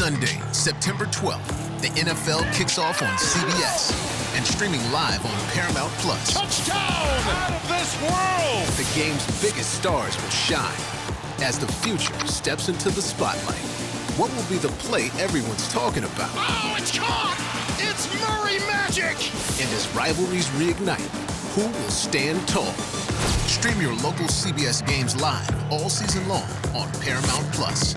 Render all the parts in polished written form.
Sunday, September 12th, the NFL kicks off on CBS and streaming live on Paramount+. Touchdown! Out of this world! The game's biggest stars will shine as the future steps into the spotlight. What will be the play everyone's talking about? Oh, it's caught! It's Murray magic! And as rivalries reignite, who will stand tall? Stream your local CBS games live all season long on Paramount+.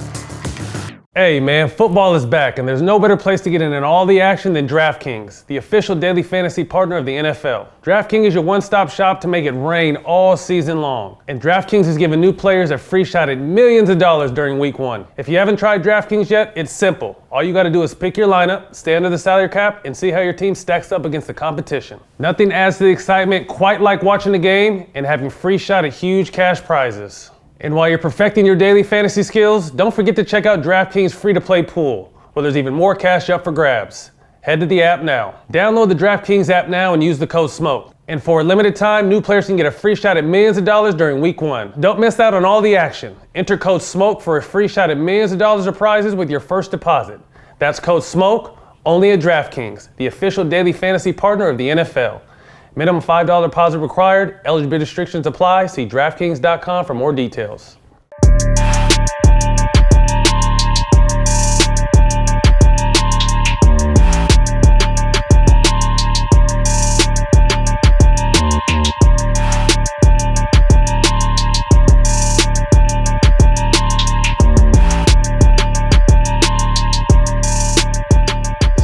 Hey man, football is back, and there's no better place to get in on all the action than DraftKings, the official daily fantasy partner of the NFL. DraftKings is your one-stop shop to make it rain all season long. And DraftKings is giving new players a free shot at millions of dollars during week 1. If you haven't tried DraftKings yet, it's simple. All you gotta do is pick your lineup, stay under the salary cap, and see how your team stacks up against the competition. Nothing adds to the excitement quite like watching the game and having free shot at huge cash prizes. And while you're perfecting your daily fantasy skills, don't forget to check out DraftKings free-to-play pool, where there's even more cash up for grabs. Head to the app now. Download the DraftKings app now and use the code SMOKE. And for a limited time, new players can get a free shot at millions of dollars during week 1. Don't miss out on all the action. Enter code SMOKE for a free shot at millions of dollars of prizes with your first deposit. That's code SMOKE, only at DraftKings, the official daily fantasy partner of the NFL. Minimum $5 deposit required. Eligibility restrictions apply. See DraftKings.com for more details.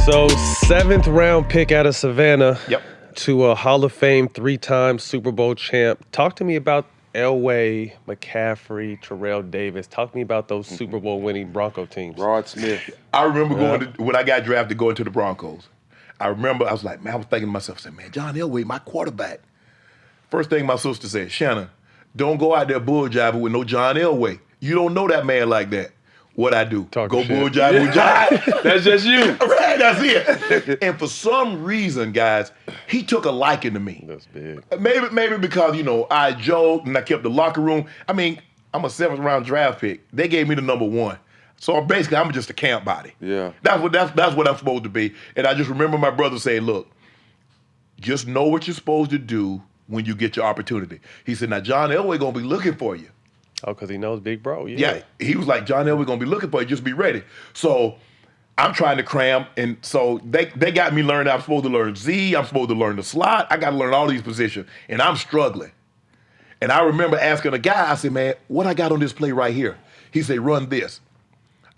So, 7th round pick out of Savannah. Yep. To a Hall of Fame 3-time Super Bowl champ. Talk to me about Elway, McCaffrey, Terrell Davis. Talk to me about those Super Bowl winning Bronco teams. Rod Smith. I remember when I got drafted, going to the Broncos. I remember I was like, man, I was thinking to myself, I said, man, John Elway, my quarterback. First thing my sister said, Shannon, don't go out there bull jiving with no John Elway. You don't know that man like that. What I do? Go bull jive with John. That's just you. Right, that's it. And for some reason, guys, he took a liking to me. That's big. Maybe because, I joked and I kept the locker room. I mean, I'm a 7th round draft pick. They gave me the number 1. So basically, I'm just a camp body. Yeah. That's what I'm supposed to be. And I just remember my brother saying, look, just know what you're supposed to do when you get your opportunity. He said, now, John Elway going to be looking for you. Oh, because he knows Big Bro, Yeah, he was like, John Elway going to be looking for you, just be ready. So I'm trying to cram, and so they got me learning. I'm supposed to learn Z, I'm supposed to learn the slot. I got to learn all these positions, and I'm struggling. And I remember asking a guy, I said, man, what I got on this play right here? He said, run this.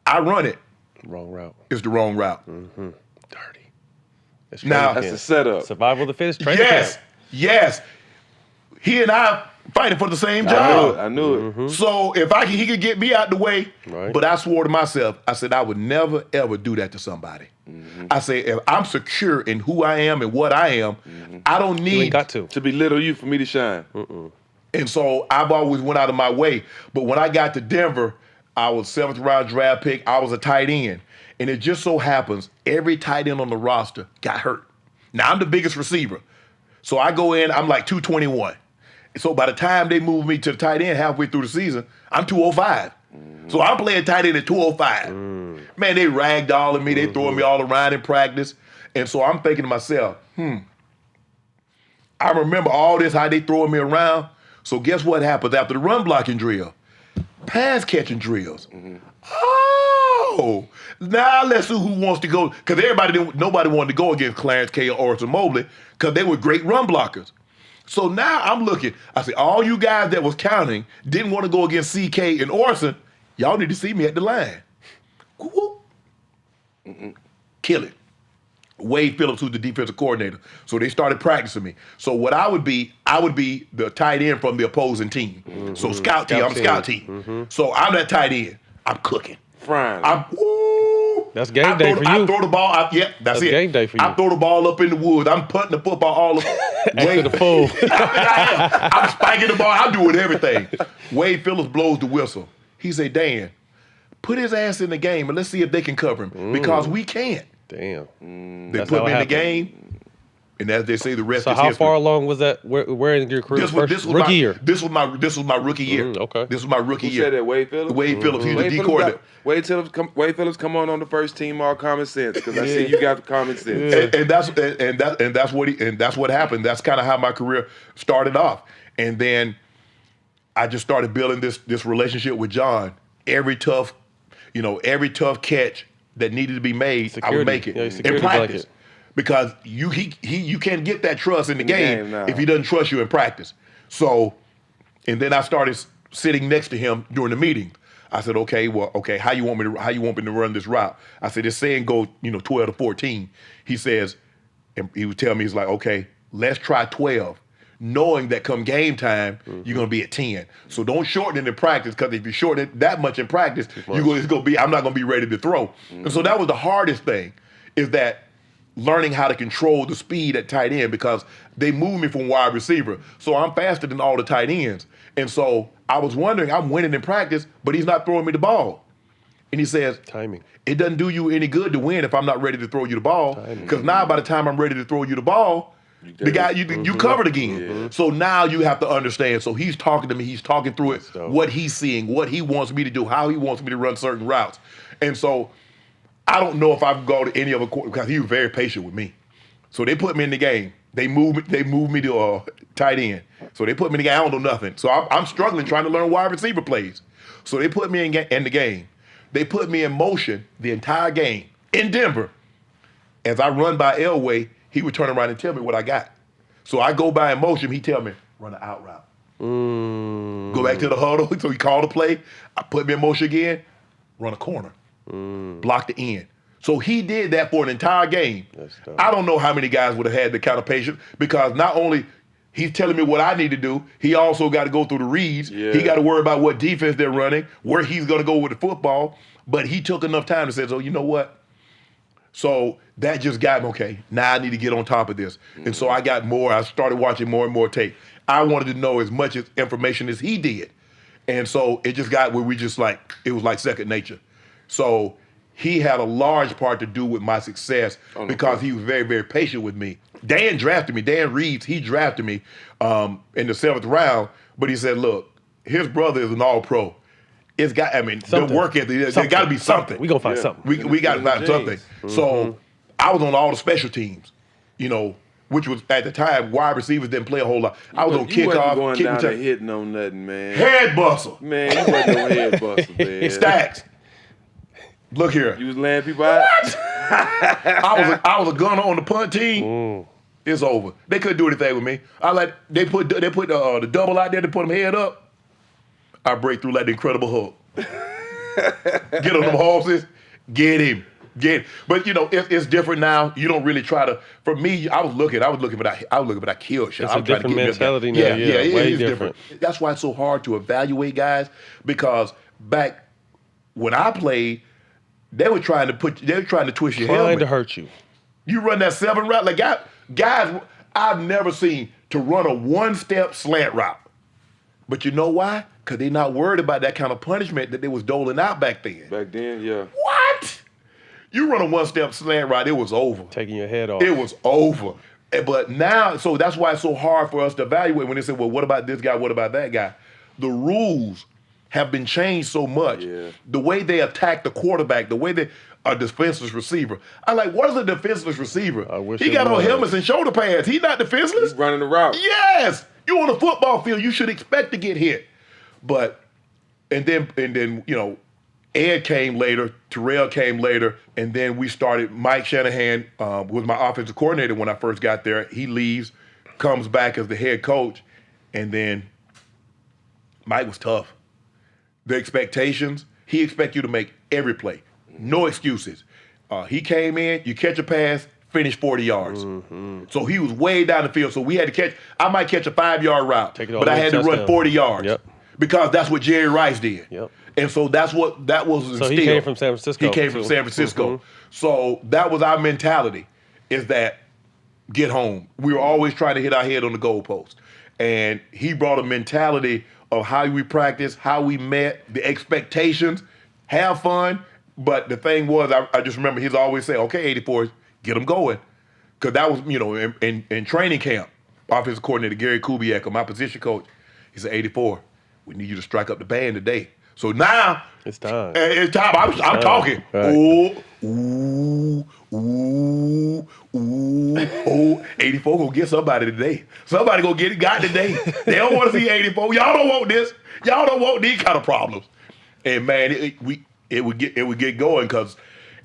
I run it. Wrong route. It's the wrong route. Mm-hmm. Dirty. That's the setup. Survival of the fittest. Yes. He and I fighting for the same job. I knew it. Mm-hmm. So if he could get me out the way, right. But I swore to myself, I said I would never, ever do that to somebody. Mm-hmm. I say, if I'm secure in who I am and what I am, I don't need you ain't got to belittle you for me to shine. And so I've always went out of my way. But when I got to Denver, I was 7th round draft pick. I was a tight end. And it just so happens every tight end on the roster got hurt. Now, I'm the biggest receiver. So I go in, I'm like 221. So by the time they moved me to the tight end halfway through the season, I'm 205. So I'm playing tight end at 205. Man, they ragdolling me. They throwing me all around in practice. And so I'm thinking to myself, I remember all this, how they throwing me around. So guess what happens after the run blocking drill? Pass catching drills. Oh, now let's see who wants to go. Because nobody wanted to go against Clarence K or Orson Mobley because they were great run blockers. So now I'm looking. I say, all you guys that was counting didn't want to go against CK and Orson. Y'all need to see me at the line. Kill it. Wade Phillips, who's the defensive coordinator. So they started practicing me. So what I would be the tight end from the opposing team. So scout team, I'm scout team. So I'm that tight end. I'm cooking. Frying. That's game day for you. I throw the ball. That's it. Game day for you. I throw the ball up in the woods. I'm putting the football all up. After the fool. I'm spiking the ball. I'm doing everything. Wade Phillips blows the whistle. He say, Dan, put his ass in the game and let's see if they can cover him. Because we can't. Damn. They put me in the game. And as they say, the rest So is how history. far along was that? Where in your career? Rookie year. This was my rookie year. Okay. This was my rookie Who year. said that? Wade Phillips? Wade Phillips. He was the D coordinator. Wade Phillips come on the first team all common sense because I see you got the common sense. And that's what happened. That's kind of how my career started off. And then I just started building this relationship with John. Every tough catch that needed to be made, I would make it in practice. Blanket. Because you can't get that trust in the game if he doesn't trust you in practice. So, and then I started sitting next to him during the meeting. I said, okay, how you want me to run this route? I said, this saying go 12 to 14. He says, and he would tell me, he's like, okay, let's try 12, knowing that come game time, you're gonna be at 10. So don't shorten it in practice, because if you shorten it that much in practice, I'm not gonna be ready to throw. And so that was the hardest thing, is that learning how to control the speed at tight end, because they moved me from wide receiver. So I'm faster than all the tight ends. And so I was wondering, I'm winning in practice, but he's not throwing me the ball. And he says, timing. It doesn't do you any good to win if I'm not ready to throw you the ball. Because now by the time I'm ready to throw you the ball, you covered again. Yeah. So now you have to understand. So he's talking to me, he's talking through it, what he's seeing, what he wants me to do, how he wants me to run certain routes. And so I don't know if I can go to any other quarter, because he was very patient with me. So they put me in the game. They moved me to tight end. So they put me in the game. I don't know nothing. So I'm struggling trying to learn wide receiver plays. So they put me in the game. They put me in motion the entire game in Denver. As I run by Elway, he would turn around and tell me what I got. So I go by in motion. He tell me, run an out route. Go back to the huddle. So he called the play. I put me in motion again. Run a corner. Block the end. So he did that for an entire game. I don't know how many guys would have had the kind of patience, because not only he's telling me what I need to do, he also got to go through the reads. Yeah. He got to worry about what defense they're running, where he's going to go with the football. But he took enough time to say, so you know what? So that just got me, okay, now I need to get on top of this. And so I started watching more and more tape. I wanted to know as much information as he did. And so it just got where it was like second nature. So he had a large part to do with my success, because he was very, very patient with me. Dan drafted me. Dan Reeves, he drafted me in the 7th round, but he said, look, his brother is an all-pro. It's got, the work ethic, there's got to be something. We're going to find something. We got to find something. So I was on all the special teams, which was, at the time, wide receivers didn't play a whole lot. I was on kickoff. You wasn't going down there hitting on nothing, man. Head bustle. Man, you wasn't no head bustle, man. Stacks. Look here. You was laying people out? I was a gunner on the punt team. It's over. They couldn't do anything with me. They put the double out there to put them head up. I break through like the Incredible Hulk. Get on them horses. Get him. But it's different now. You don't really try to. For me, I was looking for that kill shot. It's a different mentality now. Yeah, way it's different. That's why it's so hard to evaluate guys, because back when I played, they were trying to twist your helmet. Trying to hurt you. You run that 7 route, like guys I've never seen to run a 1-step slant route. But you know why? Because they're not worried about that kind of punishment that they was doling out back then. Back then, yeah. What? You run a 1-step slant route, it was over. Taking your head off. It was over. But now, so that's why it's so hard for us to evaluate when they say, well, what about this guy? What about that guy? The rules have been changed so much. Yeah. The way they attack the quarterback, the way they a defenseless receiver. I'm like, what is a defenseless receiver? He got on helmets and shoulder pads. He's not defenseless. He's running the route. Yes. You on a football field, you should expect to get hit. But and then Ed came later, Terrell came later, and then we started. Mike Shanahan was my offensive coordinator when I first got there. He leaves, comes back as the head coach, and then Mike was tough. The expectations, he expects you to make every play. No excuses. He came in, you catch a pass, finish 40 yards. So he was way down the field. So we had to catch, I might catch a 5-yard route, but I had to run 40 yards. Yep. Because that's what Jerry Rice did. Yep. And so that was instilled. So he came from San Francisco. He came from San Francisco. So that was our mentality, is that get home. We were always trying to hit our head on the goalpost. And he brought a mentality of how we practiced, how we met, the expectations, have fun. But the thing was, I just remember he's always saying, okay, 84, get them going. Because that was, in training camp, offensive coordinator Gary Kubiak, my position coach, he said, 84, we need you to strike up the band today. So now it's time. It's time. I'm talking. Right. Ooh. 84 gonna get somebody today. Somebody gonna get it got today. They don't want to see 84. Y'all don't want this. Y'all don't want these kind of problems. And man, it would get going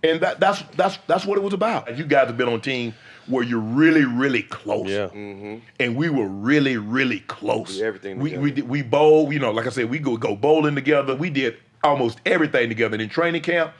and that's what it was about. You guys have been on a team where you're really, really close. Yeah. Mm-hmm. And we were really, really close. We everything we bowl, like I said, we go bowling together. We did almost everything together. And in training camp,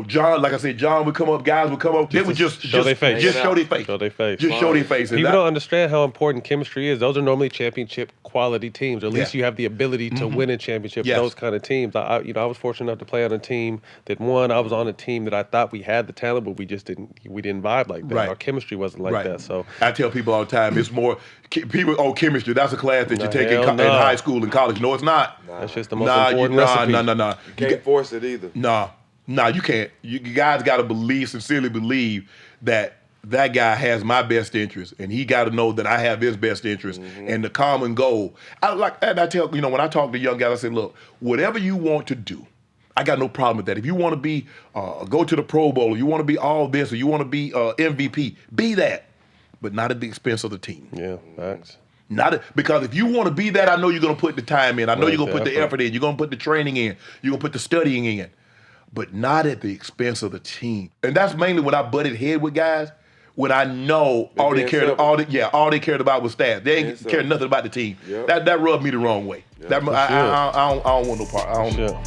John, like I said, John would come up, guys would come up. They would just show their face. Just show their face. Show their face. Just show their face. People don't understand how important chemistry is. Those are normally championship quality teams. Or at least you have the ability to win a championship. Yes. Those kind of teams. I was fortunate enough to play on a team that won. I was on a team that I thought we had the talent, but we just didn't vibe like that. Right. Our chemistry wasn't like that. So I tell people all the time, it's more people. Chemistry. That's a class that you take in high school and college. No, it's not. That's just the most important recipe. No. You can't force it either. No, you can't. You guys got to sincerely believe that guy has my best interest, and he got to know that I have his best interest and the common goal. I tell when I talk to young guys, I say, look, whatever you want to do, I got no problem with that. If you want to be go to the Pro Bowl, or you want to be all this, or you want to be MVP, be that, but not at the expense of the team. Yeah, thanks. Because if you want to be that, I know you're going to put the time in. I know you're going to put the effort in. You're going to put the training in. You're going to put the studying in. But not at the expense of the team. And that's mainly when I butted head with guys, when I know all they cared about was stats. They ain't care nothing about the team. Yep. That rubbed me the wrong way. Yep. I don't want no part. I don't.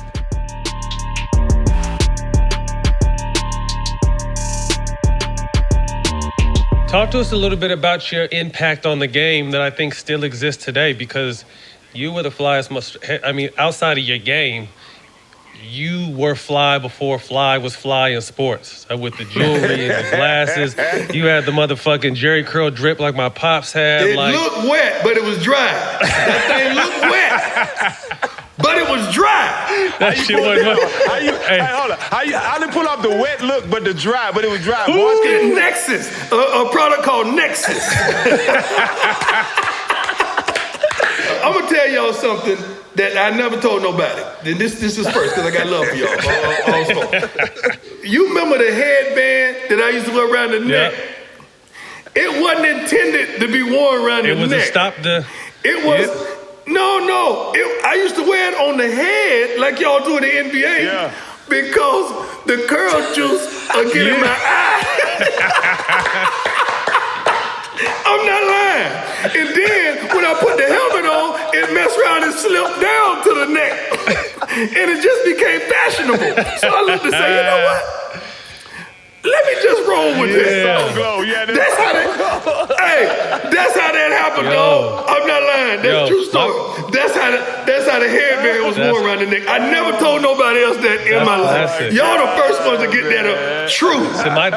Talk to us a little bit about your impact on the game that I think still exists today, because you were the flyest. Outside of your game, you were fly before fly was fly in sports. With the jewelry and the glasses. You had the motherfucking Jerry curl drip like my pops had. It looked wet, but it was dry. That thing looked wet, but it was dry. That shit wasn't Hold on. How did pull off the wet look, but the dry, but it was dry? Nexus, a product called Nexus. I'm gonna tell y'all something that I never told nobody. And this is first, because I got love for y'all. You remember the headband that I used to wear around the neck? It wasn't intended to be worn around the neck. It was to stop the... It was... No. I used to wear it on the head like y'all do in the NBA because the curl juice will get in my eye. I'm not lying. And then when I put the helmet on, it messed around and slipped down to the neck. And it just became fashionable. So I looked and said, you know what? Let me just roll with this. That's how that happened, dog. I'm not lying. That's a true story. That's how the headband was worn around the neck. I never told nobody else that in my life. Y'all the first ones to get that truth. So my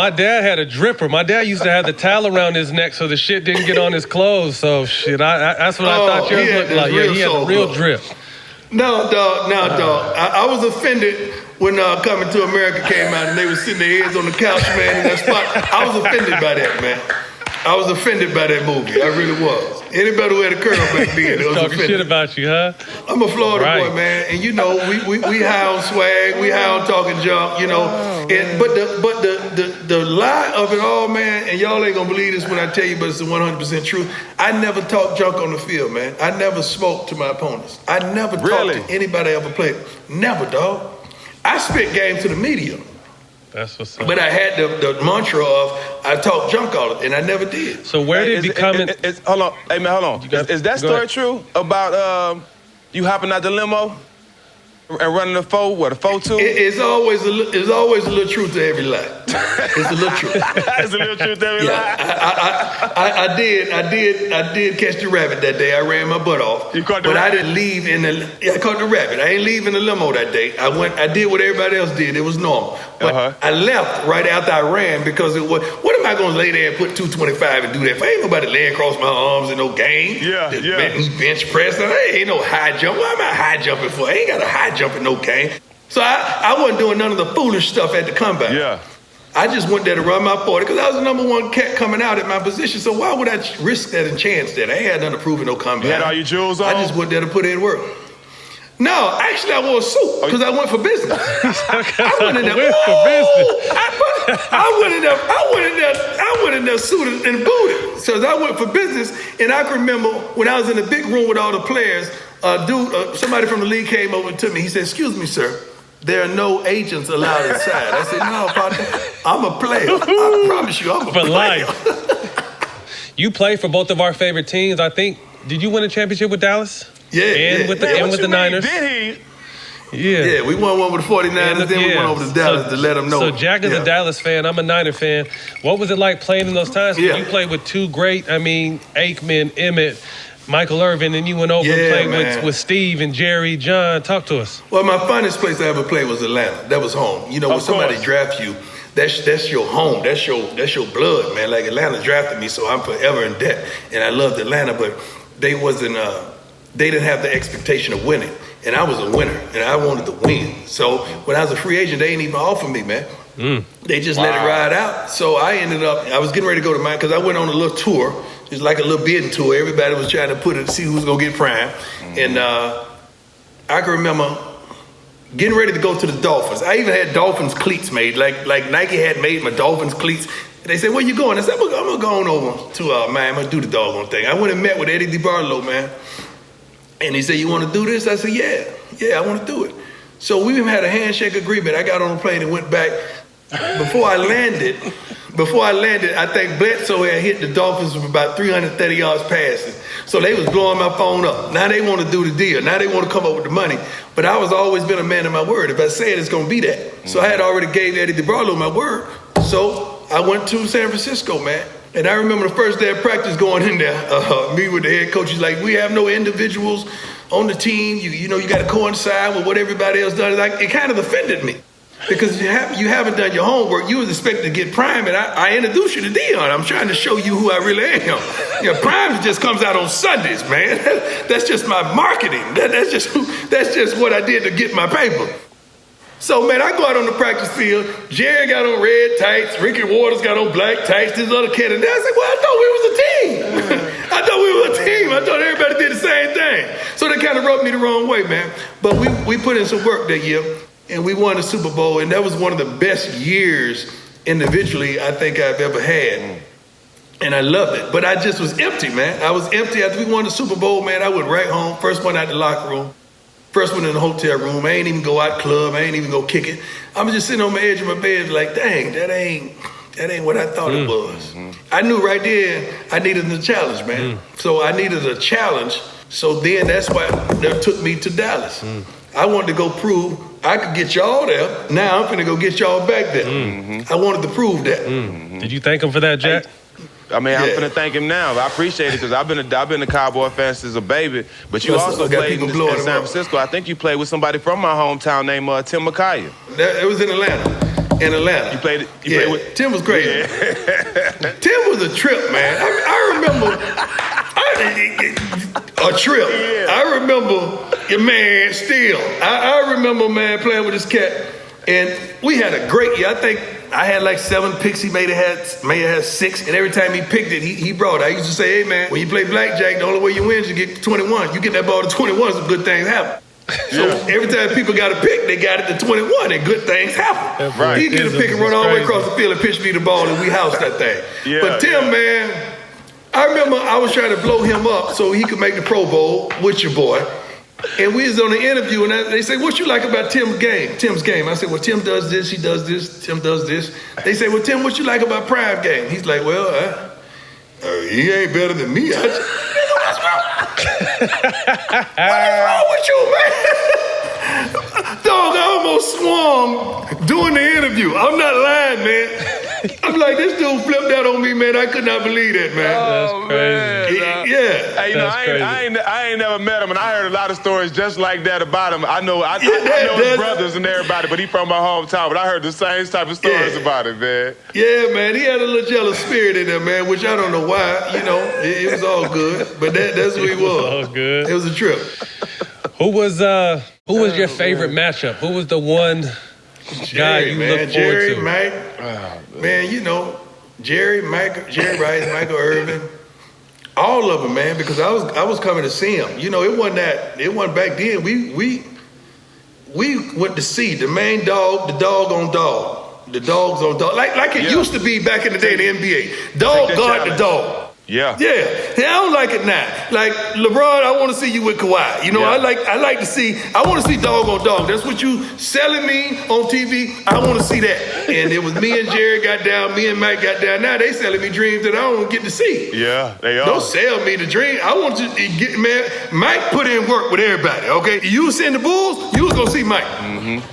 dad had a dripper. My dad used to have the towel around his neck so the shit didn't get on his clothes. So shit, that's what I thought yours looked like. Yeah, he had a real drip. No, dog. I was offended when Coming to America came out and they were sitting their heads on the couch, man, in that spot. I was offended by that, man. I was offended by that movie. I really was. Anybody who had a curl back then, it was talking offended. Shit about you, huh? I'm a Florida boy, man, and you know we high on swag, we high on talking junk, you know. But the lie of it all, man, and y'all ain't gonna believe this when I tell you, but it's the 100% truth. I never talked junk on the field, man. I never spoke to my opponents. I never talked to anybody I ever played. Never, dog. I spit game to the media. That's what's up. But I had the mantra of I talk junk all it, and I never did. So where did it become? Hold on, hey man, hold on. Is that story true about you hopping out the limo and running the 4-2? It's always a little truth to every lie. It's a little truth. It's a little truth to every lie. I did catch the rabbit that day. I ran my butt off. You caught the rabbit? I didn't leave I caught the rabbit. I ain't leave in the limo that day. I did what everybody else did. It was normal. But I left right after I ran because it was, what am I going to lay there and put 225 and do that for? Ain't nobody laying across my arms in no game. Bench press. Ain't no high jump. What am I high jumping for? I ain't got a high jump in no game. So I wasn't doing none of the foolish stuff at the combine. Yeah. I just went there to run my 40 because I was the number one cat coming out at my position. So why would I risk that and chance that? I ain't had nothing to prove in no comeback. You had all your jewels on? I just went there to put in work. No, actually, I wore a suit because I went for business. I went in there. I went in there suited and booted. So I went for business, and I can remember when I was in the big room with all the players, somebody from the league came over to me. He said, "Excuse me, sir. There are no agents allowed inside." I said, "No, partner, I'm a player. I promise you, I'm a player." For life. You played for both of our favorite teams. I think. Did you win a championship with Dallas? Yeah, with the Niners. Did he? Yeah, we won one with the 49ers, then we went over to Dallas to let them know. So Jack is a Dallas fan. I'm a Niner fan. What was it like playing in those times? You played with two great, Aikman, Emmett, Michael Irvin, and you went over and played with Steve and Jerry, John. Talk to us. Well, my finest place I ever played was Atlanta. That was home. You know, when somebody drafts you, that's your home. That's your blood, man. Like Atlanta drafted me, so I'm forever in debt. And I loved Atlanta, but they didn't have the expectation of winning. And I was a winner, and I wanted to win. So when I was a free agent, they didn't even offer me, man. They just let it ride out. So I was getting ready to go to mine because I went on a little tour. It was like a little bidding tour. Everybody was trying to see who's going to get prime. And I can remember getting ready to go to the Dolphins. I even had Dolphins cleats made. Like Nike had made my Dolphins cleats. They said, "Where you going?" I said, "I'm going to go on over to Miami. I'm going to do the doggone thing." I went and met with Eddie DeBartolo, man. And he said, "You want to do this?" I said, yeah, I want to do it. So we even had a handshake agreement. I got on the plane and went back. Before I landed, I think Bledsoe had hit the Dolphins with about 330 yards passing. So they was blowing my phone up. Now they want to do the deal. Now they want to come up with the money. But I was always been a man of my word. If I say it, it's going to be that. So I had already gave Eddie DeBartolo my word. So I went to San Francisco, man. And I remember the first day of practice going in there, me with the head coach, he's like, "We have no individuals on the team. You know, you got to coincide with what everybody else does." Like, it kind of offended me because you haven't done your homework. You was expected to get prime, and I introduced you to Deion. I'm trying to show you who I really am. You know, prime just comes out on Sundays, man. That's just my marketing. That's just what I did to get my paper. So, man, I go out on the practice field. Jerry got on red tights. Ricky Waters got on black tights. This other kid. And I said, "Well, I thought we was a team. I thought everybody did the same thing." So they kind of rubbed me the wrong way, man. But we put in some work that year, and we won the Super Bowl. And that was one of the best years individually I think I've ever had. And I loved it. But I just was empty, man. I was empty after we won the Super Bowl, man. I went right home. First one out the locker room. First one in the hotel room. I ain't even go out club. I ain't even go kick it. I'm just sitting on the edge of my bed like, dang, that ain't what I thought it was. I knew right there I needed a challenge, man. So I needed a challenge. So then that's why that took me to Dallas. I wanted to go prove I could get y'all there. Now I'm finna go get y'all back there. I wanted to prove that. Did you thank him for that, Jack? I'm finna thank him now. I appreciate it because I've been a Cowboy fan since a baby. But you also played in San Francisco. I think you played with somebody from my hometown named Tim McKay. It was in Atlanta. You played with Tim was crazy. Yeah. Tim was a trip, man. I remember a trip. Yeah. I remember, man, still. I remember, man, playing with this cat. And we had a great year. I think I had like 7 picks. He may have had 6. And every time he picked it, he brought it. I used to say, "Hey, man, when you play blackjack, the only way you win is you get to 21. You get that ball to 21, some good things happen." So every time people got a pick, they got it to 21, and good things happen. Right. He'd get a pick and run all the way across the field and pitch me the ball, and we housed that thing. But Tim, man, I remember I was trying to blow him up so he could make the Pro Bowl with your boy. And we was on the interview, and they say, "What you like about Tim's game?" I said, "Well, Tim does this, he does this, Tim does this." They say, "Well, Tim, what you like about Prime game?" He's like, "Well, he ain't better than me." I said, "Nigga, what's wrong? What is wrong with you, man?" Dog, I almost swung doing the interview. I'm not lying, man. I'm like, this dude flipped out on me, man. I could not believe that, man. That's crazy. Hey, you know, I ain't never met him, and I heard a lot of stories just like that about him. I know his brothers and everybody, but he from my hometown. But I heard the same type of stories about him, man. Yeah, man. He had a little jealous spirit in there, man, which I don't know why. You know, it was all good, but that's who he was. All good. It was a trip. Who was your favorite matchup? Who was the one guy you look forward Jerry, to? Mike, man, you know, Jerry Rice, Michael Irvin, all of them, man, because I was coming to see them. You know, it wasn't back then. We went to see the main dog, the dog on dog, the dogs on dog, like it used to be back in the day in the NBA. Dog guard the dog. Yeah. Yeah. I don't like it now. Like LeBron, I want to see you with Kawhi. You know, I like to see. I want to see dog on dog. That's what you selling me on TV. I want to see that. And it was me and Jerry got down. Me and Mike got down. Now they selling me dreams that I don't get to see. Yeah, they are. Don't sell me the dream. I want you to get, man. Mike put in work with everybody. Okay, you was seeing the Bulls. You was gonna see Mike. Mm-hmm.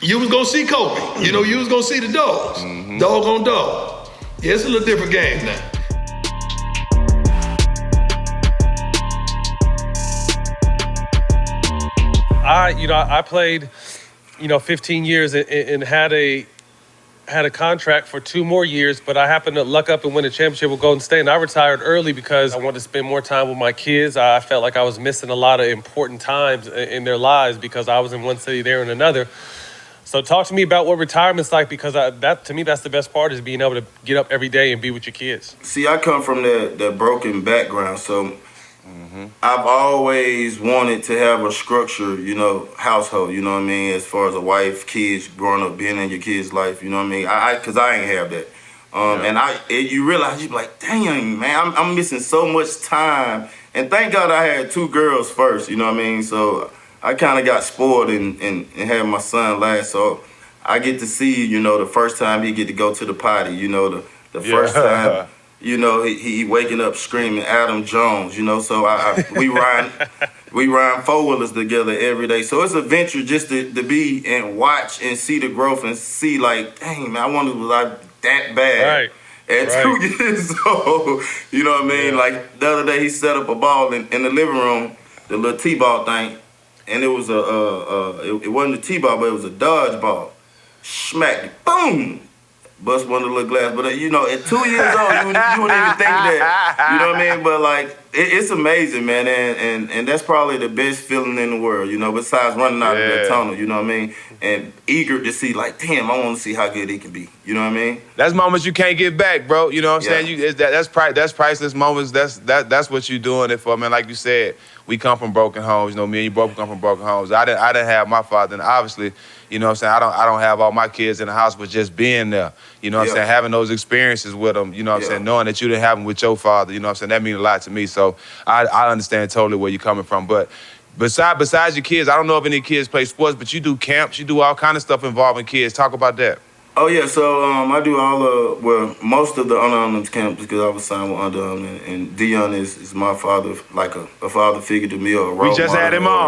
You was gonna see Kobe. You know, you was gonna see the dogs. Mm-hmm. Dog on dog. Yeah, it's a little different game now. I played, 15 years and had a contract for 2 more years, but I happened to luck up and win a championship with Golden State, and I retired early because I wanted to spend more time with my kids. I felt like I was missing a lot of important times in their lives because I was in one city, they're in another. So talk to me about what retirement's like, because to me, that's the best part, is being able to get up every day and be with your kids. See, I come from that broken background, so I've always wanted to have a structure, household, you know what I mean, as far as a wife, kids, growing up, being in your kids' life, you know what I mean, because I ain't have that. And you realize, you be like, dang, man, I'm missing so much time. And thank God I had 2 girls first, you know what I mean, so I kind of got spoiled and had my son last, so I get to see, the first time he get to go to the potty, the first time. He waking up screaming Adam Jones, so we ride 4-wheelers together every day. So it's a venture just to be and watch and see the growth and see, like, dang, man, I wonder was I that bad at 2 years old. You know what I mean? Yeah. Like the other day he set up a ball in the living room, the little T-ball thing, and it was it wasn't a T-ball, but it was a dodgeball. Smacked it, boom! Bust one of the little glass, but at 2 years old, you wouldn't even think that, you know what I mean? But like, it's amazing, man, and that's probably the best feeling in the world, besides running out of the tunnel, you know what I mean? And eager to see, like, damn, I want to see how good he can be, you know what I mean? That's moments you can't get back, bro. You know what I'm saying? That's priceless moments. That's what you're doing it for, man. Like you said, we come from broken homes. Me and you both come from broken homes. I didn't have my father, and obviously, you know what I'm saying, I don't have all my kids in the house, but just being there, you know what I'm saying, having those experiences with them, you know what I'm saying, knowing that you didn't have them with your father, you know what I'm saying, that means a lot to me. So I understand totally where you're coming from. But besides your kids, I don't know if any kids play sports, but you do camps, you do all kind of stuff involving kids. Talk about that. Oh, yeah, so I do most of the Under Armour camps because I was signed with Under Armour, and Deion is my father, like a father figure to me, or a role model.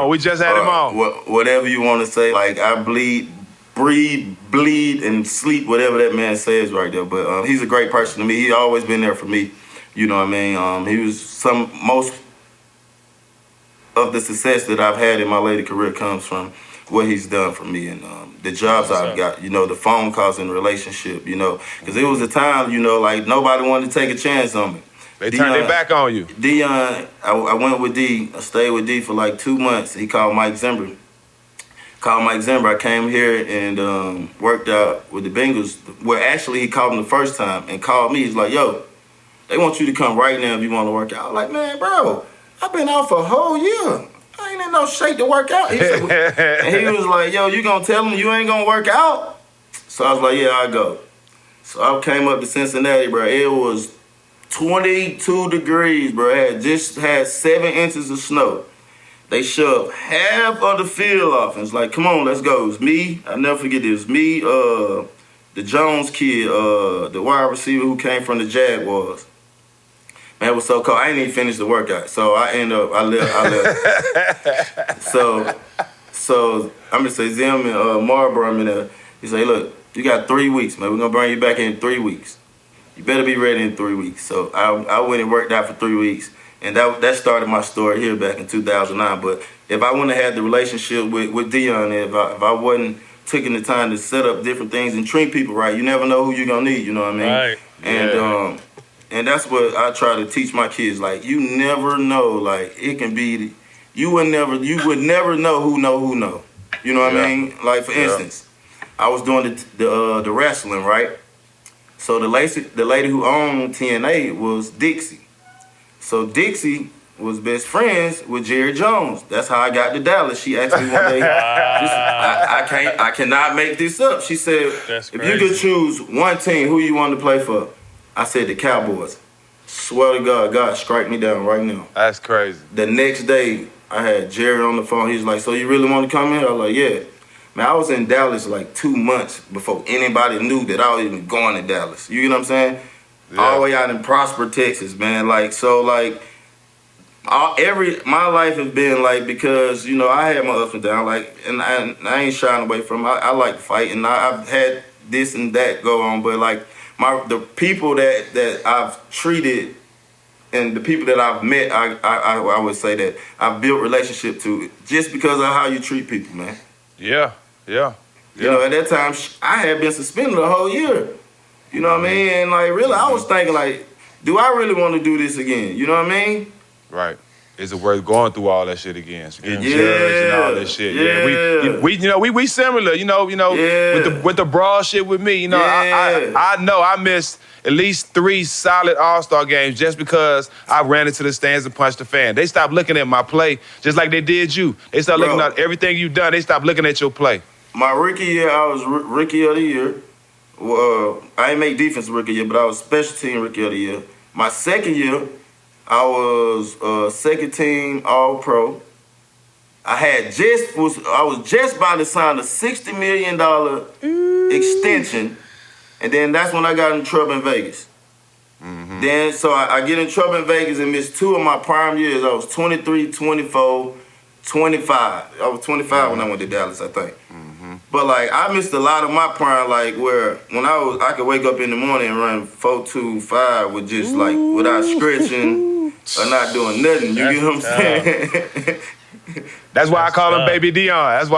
We just had him on. Whatever you want to say. Like, I breathe, bleed, and sleep, whatever that man says right there. But he's a great person to me. He's always been there for me, you know what I mean? He was most of the success that I've had in my later career comes from what he's done for me, and the jobs I've got, the phone calls and relationship, because it was a time, like nobody wanted to take a chance on me. They turned their back on you. Deion, I went with D. I stayed with D for like 2 months. He called Mike Zimmer. I came here and worked out with the Bengals. Well, actually, he called him the first time and called me. He's like, yo, they want you to come right now if you want to work out. I was like, man, bro, I've been out for a whole year. I ain't in no shape to work out. And he was like, yo, you gonna tell him you ain't gonna work out? So I was like, yeah, I'll go. So I came up to Cincinnati, bro. It was 22 degrees, bro. It just had 7 inches of snow. They shoved half of the field off. And it's like, come on, let's go. It was me. I'll never forget it. It was me, the Jones kid, the wide receiver who came from the Jaguars. Man, it was so cold. I didn't even finish the workout. So I left. So I'm going to say Zim and Marlboro in there. He say, look, you got 3 weeks, man. We're going to bring you back in 3 weeks. You better be ready in 3 weeks. So I went and worked out for 3 weeks. And that started my story here back in 2009. But if I wouldn't have had the relationship with Deion, if I wasn't taking the time to set up different things and treat people right, you never know who you're going to need, you know what I mean? Right. And that's what I try to teach my kids. Like, you never know. Like, it can be, you would never know who know. You know what I mean? Like, for instance, I was doing the wrestling, right? So the lady who owned TNA was Dixie. So Dixie was best friends with Jerry Jones. That's how I got to Dallas. She asked me one day, I cannot make this up. She said, if you could choose one team, who you want to play for? I said the Cowboys. Swear to God, strike me down right now. That's crazy. The next day, I had Jerry on the phone. He was like, so you really want to come in? I was like, yeah. Man, I was in Dallas like 2 months before anybody knew that I was even going to Dallas. You get what I'm saying? Yeah. All the way out in Prosper, Texas, man. Like, so like, my life has been like, because, you know, I had my ups and downs, like, and I ain't shying away from it. I like to fight, and I've had this and that go on, but like, the people that I've treated and the people that I've met, I would say that I've built relationship to just because of how you treat people, man. Yeah. You know, at that time, I had been suspended a whole year. You know what I mean? And like, really, I was thinking like, do I really want to do this again? You know what I mean? Right. Is it worth going through all that shit again? So getting judged and all that shit. Yeah. We similar, you know, with the broad shit with me. You know, I know I missed at least 3 solid All-Star games just because I ran into the stands and punched the fan. They stopped looking at my play just like they did you. They stopped looking at everything you've done. They stopped looking at your play. My rookie year, I was rookie of the year. I didn't make defense rookie year, but I was special team rookie of the year. My second year, I was second team All-Pro. I was just about to sign a $60 million extension, and then that's when I got in trouble in Vegas. Mm-hmm. Then so I get in trouble in Vegas and missed 2 of my prime years. I was 23, 24, 25. I was 25 when I went to Dallas, I think. Mm-hmm. But like I missed a lot of my prime, like where when I could wake up in the morning and run 4.25 with just like without stretching or not doing nothing. You get what I'm saying? That's why I call him Baby Deion.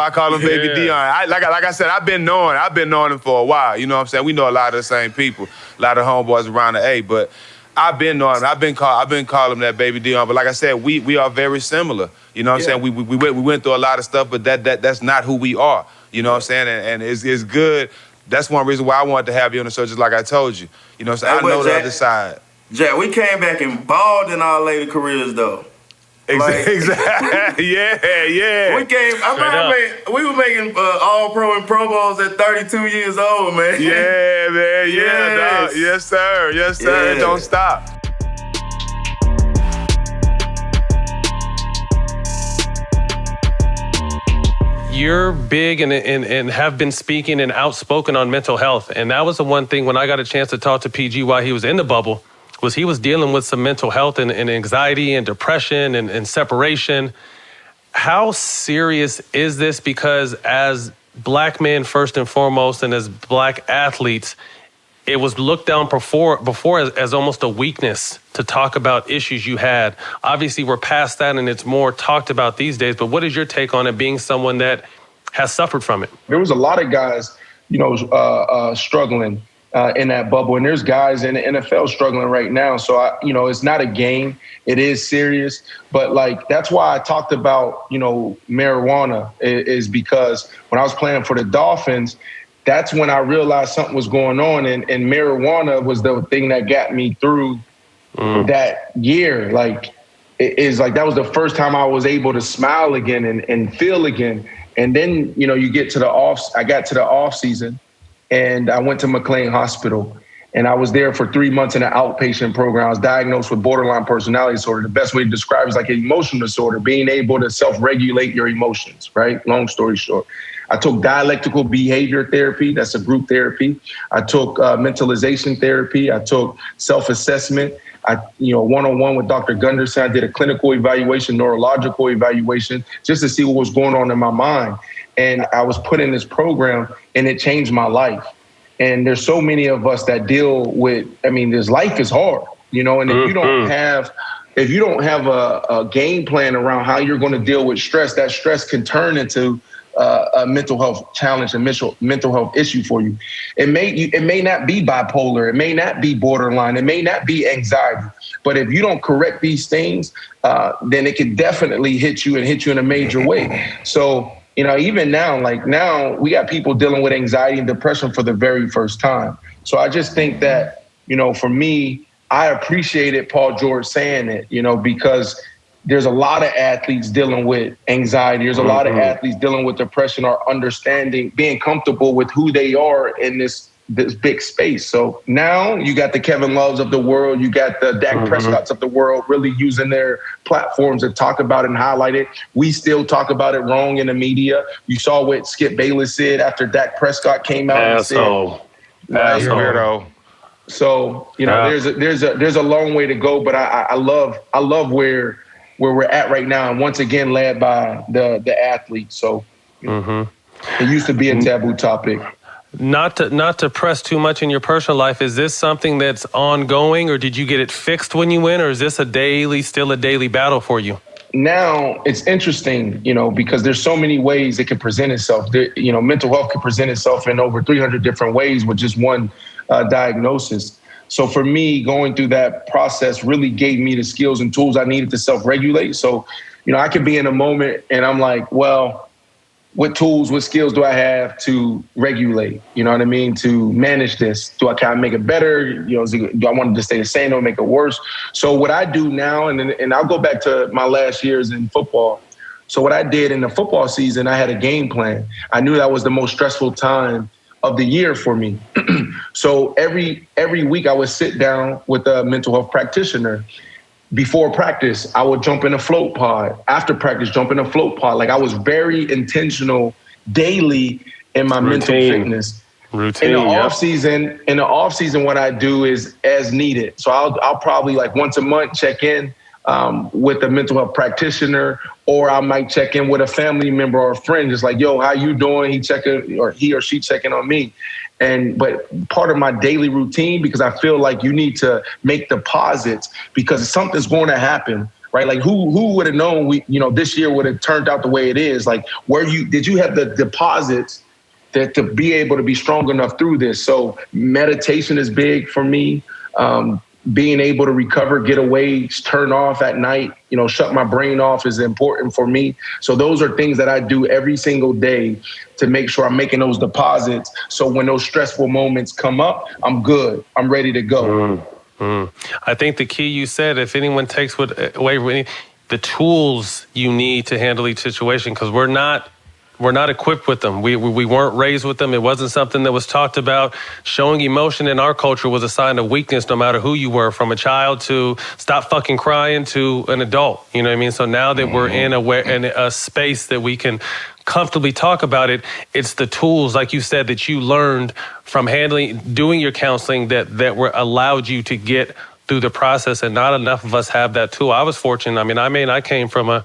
Baby Deion. Like I said, I've been knowing him for a while. You know what I'm saying? We know a lot of the same people, a lot of homeboys around the A. But I've been knowing him. I've been calling him that Baby Deion. But like I said, we are very similar. You know what I'm saying? We went through a lot of stuff, but that's not who we are. You know what I'm saying? And it's good. That's one reason why I wanted to have you on the show, just like I told you. You know what I'm saying? I know the other side. Jack, we came back and balled in our later careers, though. Exactly. Yeah. We were making All-Pro and Pro Bowls at 32 years old, man. Yeah, man. Yeah, dog. Yes, sir. Yeah. Don't stop. You're big and have been speaking and outspoken on mental health. And that was the one thing when I got a chance to talk to PG while he was in the bubble, was he was dealing with some mental health and anxiety and depression and separation. How serious is this? Because as black men, first and foremost, and as black athletes, it was looked down before as almost a weakness to talk about issues you had. Obviously, we're past that and it's more talked about these days. But what is your take on it, being someone that has suffered from it? There was a lot of guys, struggling in that bubble. And there's guys in the NFL struggling right now. So, it's not a game. It is serious. But, that's why I talked about, marijuana is because when I was playing for the Dolphins, that's when I realized something was going on. And marijuana was the thing that got me through that year. That was the first time I was able to smile again and feel again. And then, you get to I got to the off season. And I went to McLean Hospital, and I was there for 3 months in an outpatient program. I was diagnosed with borderline personality disorder. The best way to describe it is like an emotional disorder, being able to self-regulate your emotions, right? Long story short. I took dialectical behavior therapy. That's a group therapy. I took mentalization therapy. I took self-assessment. One-on-one with Dr. Gunderson. I did a clinical evaluation, neurological evaluation, just to see what was going on in my mind. And I was put in this program, and it changed my life. And there's so many of us that deal with, this life is hard, and if you don't have a game plan around how you're going to deal with stress, that stress can turn into a mental health challenge and mental health issue for you. It may not be bipolar. It may not be borderline. It may not be anxiety. But if you don't correct these things, then it can definitely hit you in a major way. So, even now we got people dealing with anxiety and depression for the very first time. So I just think that, for me, I appreciated Paul George saying it, because there's a lot of athletes dealing with anxiety. There's a lot of athletes dealing with depression or understanding, being comfortable with who they are in this big space. So now you got the Kevin Loves of the world. You got the Dak Prescotts of the world really using their platforms to talk about it and highlight it. We still talk about it wrong in the media. You saw what Skip Bayless said after Dak Prescott came out and said, weirdo. So, there's a long way to go, but I love where we're at right now. And once again, led by the athletes. So it used to be a taboo topic. Not to press too much in your personal life, is this something that's ongoing, or did you get it fixed when you went, or is this still a daily battle for you? Now it's interesting, because there's so many ways it can present itself. Mental health can present itself in over 300 different ways with just one diagnosis. So for me, going through that process really gave me the skills and tools I needed to self-regulate. So, I could be in a moment and I'm like, well, what tools, what skills do I have to regulate? You know what I mean? To manage this. Do I kind of make it better? Do I want it to stay the same or make it worse? So what I do now, and I'll go back to my last years in football. So what I did in the football season, I had a game plan. I knew that was the most stressful time of the year for me. So every week I would sit down with a mental health practitioner. Before practice, I would jump in a float pod. After practice, jump in a float pod. Like I was very intentional daily in my mental fitness. Routine. In the off season, what I do is as needed. So I'll probably like once a month check in with a mental health practitioner, or I might check in with a family member or a friend, just like, yo, how you doing? He or she checking on me. But part of my daily routine, because I feel like you need to make deposits because something's going to happen, right? Like who would have known this year would have turned out the way it is? Like did you have the deposits to be able to be strong enough through this? So meditation is big for me. Being able to recover, get away, turn off at night, shut my brain off is important for me. So those are things that I do every single day to make sure I'm making those deposits. So when those stressful moments come up, I'm good. I'm ready to go. I think the key you said, if anyone takes away the tools you need to handle each situation, because we're not equipped with them. We weren't raised with them. It wasn't something that was talked about. Showing emotion in our culture was a sign of weakness, no matter who you were, from a child to stop fucking crying to an adult. You know what I mean? So now that we're in a space that we can comfortably talk about it, it's the tools, like you said, that you learned from doing your counseling that were allowed you to get through the process, and not enough of us have that tool. I was fortunate. I came from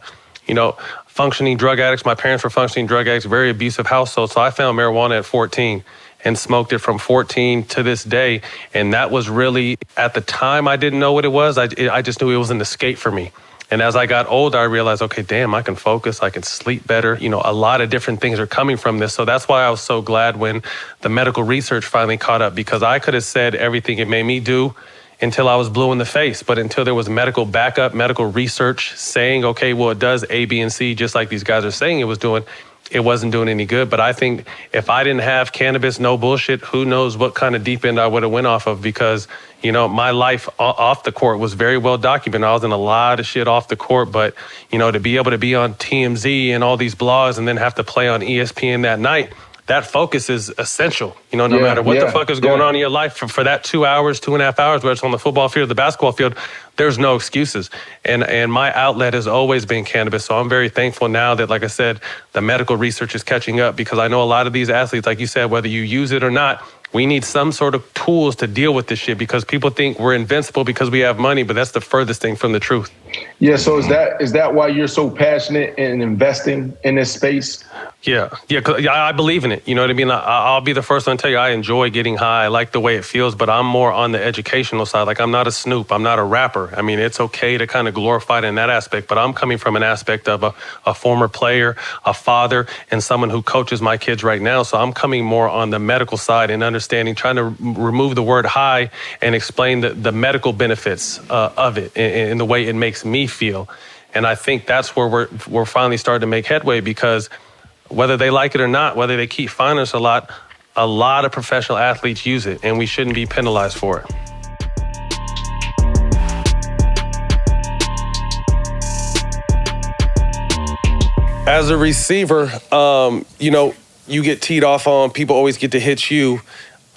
functioning drug addicts. My parents were functioning drug addicts, very abusive household. So I found marijuana at 14 and smoked it from 14 to this day. And that was really, at the time, I didn't know what it was. I just knew it was an escape for me. And as I got older, I realized, okay, damn, I can focus, I can sleep better. A lot of different things are coming from this. So that's why I was so glad when the medical research finally caught up, because I could have said everything it made me do until I was blue in the face. But until there was medical backup, medical research saying, okay, well, it does A, B, and C, just like these guys are saying it was doing, it wasn't doing any good. But I think if I didn't have cannabis, no bullshit, who knows what kind of deep end I would have went off of, because, my life off the court was very well documented. I was in a lot of shit off the court, but, to be able to be on TMZ and all these blogs and then have to play on ESPN that night, that focus is essential, no matter what the fuck is going on in your life for that 2 hours, 2.5 hours, whether it's on the football field or the basketball field, there's no excuses. And my outlet has always been cannabis. So I'm very thankful now that, like I said, the medical research is catching up, because I know a lot of these athletes, like you said, whether you use it or not, we need some sort of tools to deal with this shit, because people think we're invincible because we have money, but that's the furthest thing from the truth. Yeah, so is that why you're so passionate in investing in this space? Yeah, because I believe in it. You know what I mean? I'll be the first one to tell you I enjoy getting high. I like the way it feels, but I'm more on the educational side. Like, I'm not a Snoop. I'm not a rapper. It's okay to kind of glorify it in that aspect, but I'm coming from an aspect of a former player, a father, and someone who coaches my kids right now. So I'm coming more on the medical side and understanding, trying to remove the word high and explain the medical benefits of it in the way it makes me feel. And I think that's where we're finally starting to make headway, because whether they like it or not, whether they keep fining us a lot of professional athletes use it, and we shouldn't be penalized for it. As a receiver, you get teed off on, people always get to hit you.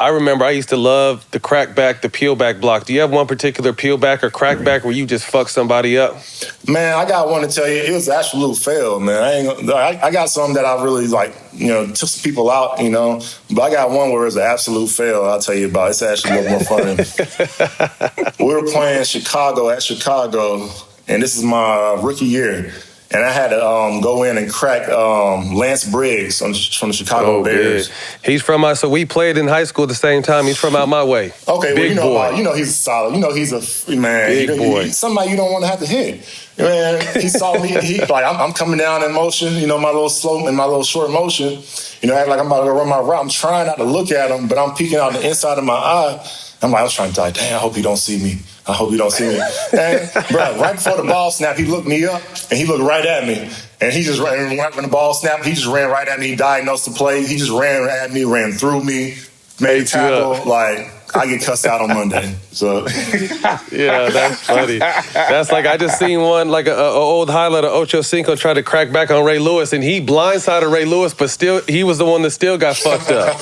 I remember I used to love the crack back, the peel back block. Do you have one particular peel back or crack back where you just fuck somebody up? Man, I got one to tell you. It was an absolute fail, man. I got some that I really took some people out, But I got one where it's an absolute fail. I'll tell you about. It's actually a little more fun. We were playing Chicago, and this is my rookie year. And I had to go in and crack Lance Briggs from the Chicago Bears. Good. He's from us, so we played in high school at the same time. He's from out my way. Okay, big boy. He's solid. He's a man. Big boy. Somebody you don't want to have to hit. Man, he saw me. I'm coming down in motion. My little slow and my little short motion. Act like I'm about to run my route. I'm trying not to look at him, but I'm peeking out the inside of my eye. I was trying to die. Damn, I hope he don't see me. And, bro, right before the ball snap, he looked me up, and he looked right at me. And he just ran, right when the ball snapped, he just ran right at me, diagnosed the play. He just ran at me, ran through me, made a tackle. I get cussed out on Monday. So yeah, that's funny. That's like I just seen one an old highlight of Ocho Cinco try to crack back on Ray Lewis, and he blindsided Ray Lewis, but still he was the one that still got fucked up.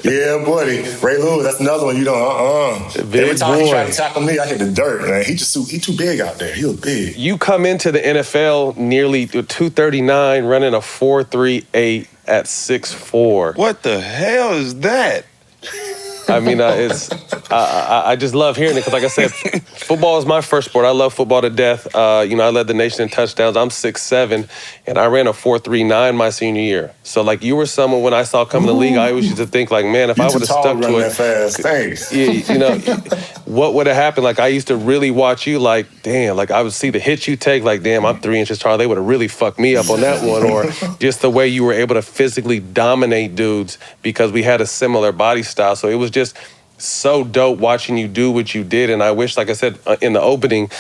Yeah, buddy. Ray Lewis, that's another one. Every time he tried to tackle me, I hit the dirt. Man. He too big out there. He was big. You come into the NFL nearly 239, running a 4.38 at 6'4". What the hell is that? I mean, I just love hearing it because, like I said, football is my first sport. I love football to death. I led the nation in touchdowns. I'm 6'7", and I ran a 4.39 my senior year. So, you were someone when I saw coming to the league, I always used to think, man, if I would have stuck to it, fast. Thanks. What would have happened? I used to really watch you, damn, I would see the hit you take, damn, I'm 3 inches tall. They would have really fucked me up on that one, or just the way you were able to physically dominate dudes because we had a similar body style. So it was just so dope watching you do what you did. And I wish, like I said in the opening,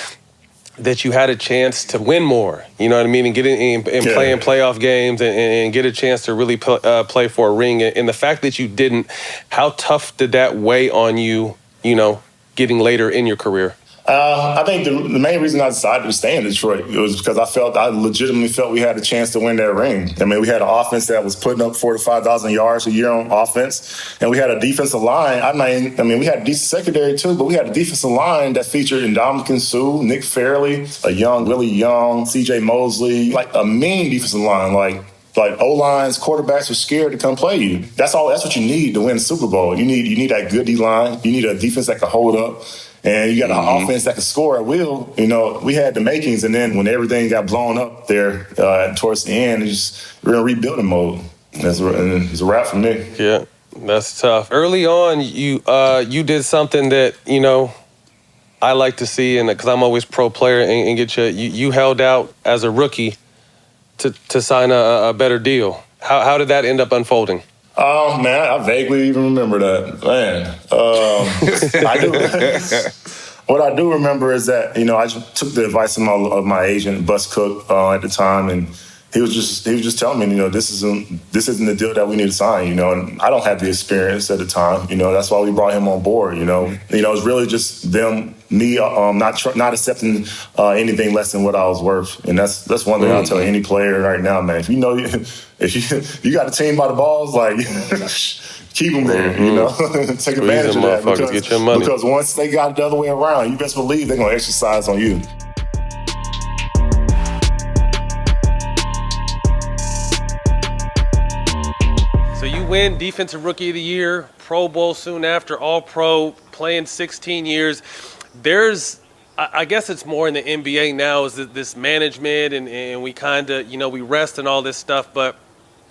that you had a chance to win more. You know what I mean? And get in and play in playoff games and get a chance to really play for a ring. And the fact that you didn't, how tough did that weigh on you, getting later in your career? I think the main reason I decided to stay in Detroit was because I legitimately felt we had a chance to win that ring. I mean, we had an offense that was putting up 4,000 to 5,000 yards a year on offense, and we had a defensive line. We had a decent secondary too, but we had a defensive line that featured Ndamukong Suh, Nick Fairley, Willie Young, C.J. Mosley, a mean defensive line, O-lines, quarterbacks are scared to come play you. That's what you need to win the Super Bowl. You need that good D-line. You need a defense that can hold up. And you got an offense that can score at will. We had the makings, and then when everything got blown up there towards the end, we're in rebuilding mode. It's a wrap for me. Yeah, that's tough. Early on, you did something that, I like to see, and because I'm always pro player, and get you held out as a rookie to sign a better deal. How did that end up unfolding? Oh, man, I vaguely even remember that. Man, I do. What I do remember is that, I just took the advice of my agent, Bus Cook, at the time, and he was just telling me, this isn't the deal that we need to sign, and I don't have the experience at the time, that's why we brought him on board, it was really just me not accepting anything less than what I was worth, and that's one thing I'll tell any player right now, man. If you got a team by the balls, keep them there, take advantage of that get your money. Because once they got it the other way around, you best believe they're gonna exercise on you. So you win Defensive Rookie of the Year, Pro Bowl soon after, All-Pro, playing 16 years. I guess it's more in the NBA now, is this management and we kind of, we rest and all this stuff. But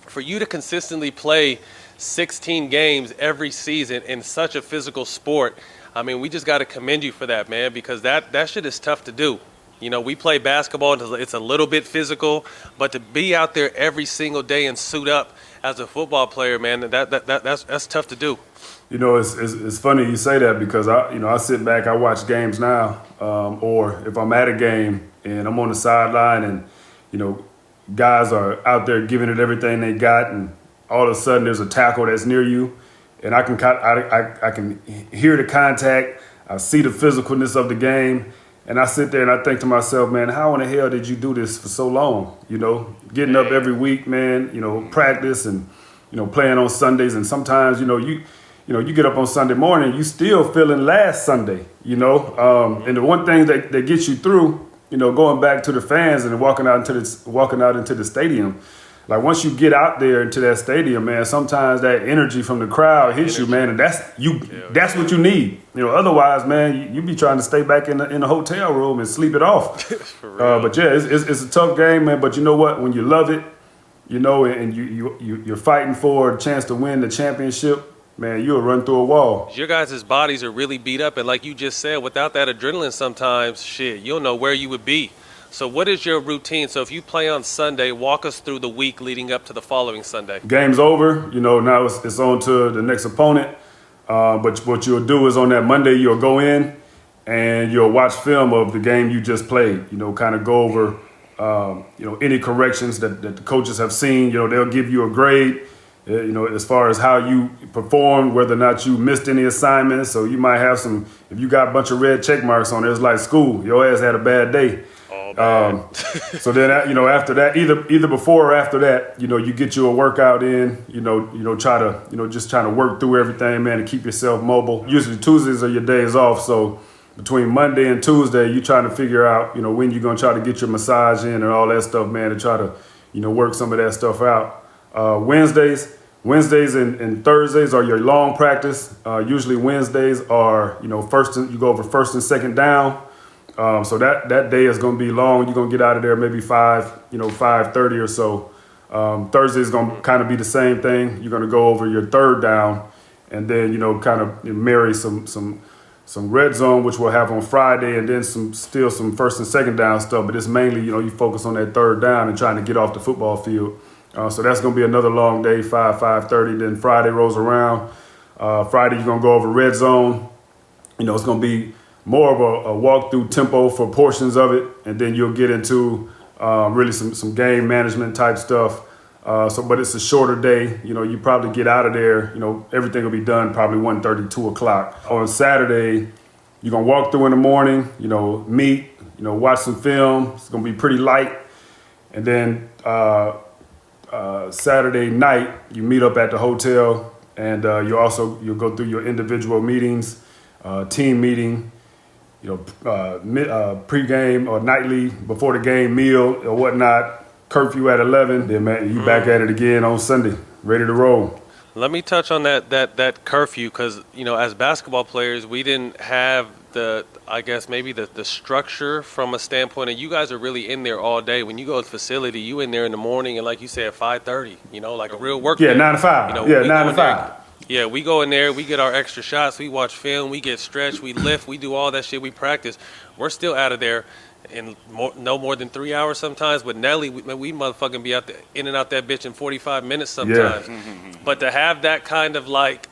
for you to consistently play 16 games every season in such a physical sport, I mean, we just got to commend you for that, man, because that shit is tough to do. We play basketball, it's a little bit physical, but to be out there every single day and suit up as a football player, man, that's tough to do. It's funny you say that because I sit back, I watch games now, or if I'm at a game and I'm on the sideline and guys are out there giving it everything they got, and all of a sudden there's a tackle that's near you, and I can hear the contact, I see the physicalness of the game, and I sit there and I think to myself, man, how in the hell did you do this for so long? You know, getting up every week, man, you know, practice and, you know, playing on Sundays, and sometimes, you get up on Sunday morning, you still feeling last Sunday, you know, and the one thing that gets you through, you know, going back to the fans and walking out into the stadium, like once you get out there into that stadium, man, sometimes that energy from the crowd hits you, man, and that's what you need. You know, otherwise, man, you be trying to stay back in the hotel room and sleep it off. But yeah, it's a tough game, man. But you know what? When you love it, you know, and you're fighting for a chance to win the championship, man, you'll run through a wall. Your guys' bodies are really beat up, and like you just said, without that adrenaline sometimes, shit, you'll know where you would be. So what is your routine? So if you play on Sunday, walk us through the week leading up to the following Sunday. Game's over, you know, now it's on to the next opponent. But what you'll do is on that Monday, you'll go in and you'll watch film of the game you just played, you know, kind of go over, you know, any corrections that the coaches have seen. You know, they'll give you a grade, you know, as far as how you performed, whether or not you missed any assignments. So you might have some, if you got a bunch of red check marks on it, it's like school. Your ass had a bad day. So then, you know, after that, either before or after that, you know, you get you a workout in, you know, try to work through everything, man, and keep yourself mobile. Usually Tuesdays are your days off. So between Monday and Tuesday, you're trying to figure out, you know, when you're going to try to get your massage in and all that stuff, man, to try to, you know, work some of that stuff out. Wednesdays and Thursdays are your long practice. Usually Wednesdays are, you know, you go over first and second down. So that day is going to be long. You're going to get out of there maybe 5:30 or so. Thursday is going to kind of be the same thing. You're going to go over your third down, and then, you know, kind of marry some red zone, which we'll have on Friday, and then some first and second down stuff. But it's mainly, you know, you focus on that third down and trying to get off the football field. So that's going to be another long day, 5:30. Then Friday rolls around. Friday you're going to go over red zone. You know, it's going to be more of a walk-through tempo for portions of it, and then you'll get into really some game management type stuff. But it's a shorter day. You know, you probably get out of there, you know, everything will be done probably 1:30, 2 o'clock. On Saturday, you're going to walk through in the morning, you know, meet, you know, watch some film. It's going to be pretty light. And then Saturday night, you meet up at the hotel, and you'll go through your individual meetings, team meeting, you know, pregame or nightly before the game meal or whatnot, curfew at 11, then, man, you back at it again on Sunday, ready to roll. Let me touch on that curfew, because, you know, as basketball players, we didn't have the structure from a standpoint, and you guys are really in there all day. When you go to the facility, you in there in the morning, and like you said, 5:30, you know, like a real work day. 9 to 5. You know, 9 to 5. Yeah, we go in there, we get our extra shots, we watch film, we get stretched, we lift, we do all that shit, we practice. We're still out of there in no more than 3 hours sometimes. With Nelly, we motherfucking be out there, in and out that bitch in 45 minutes sometimes. Yeah. But to have that kind of like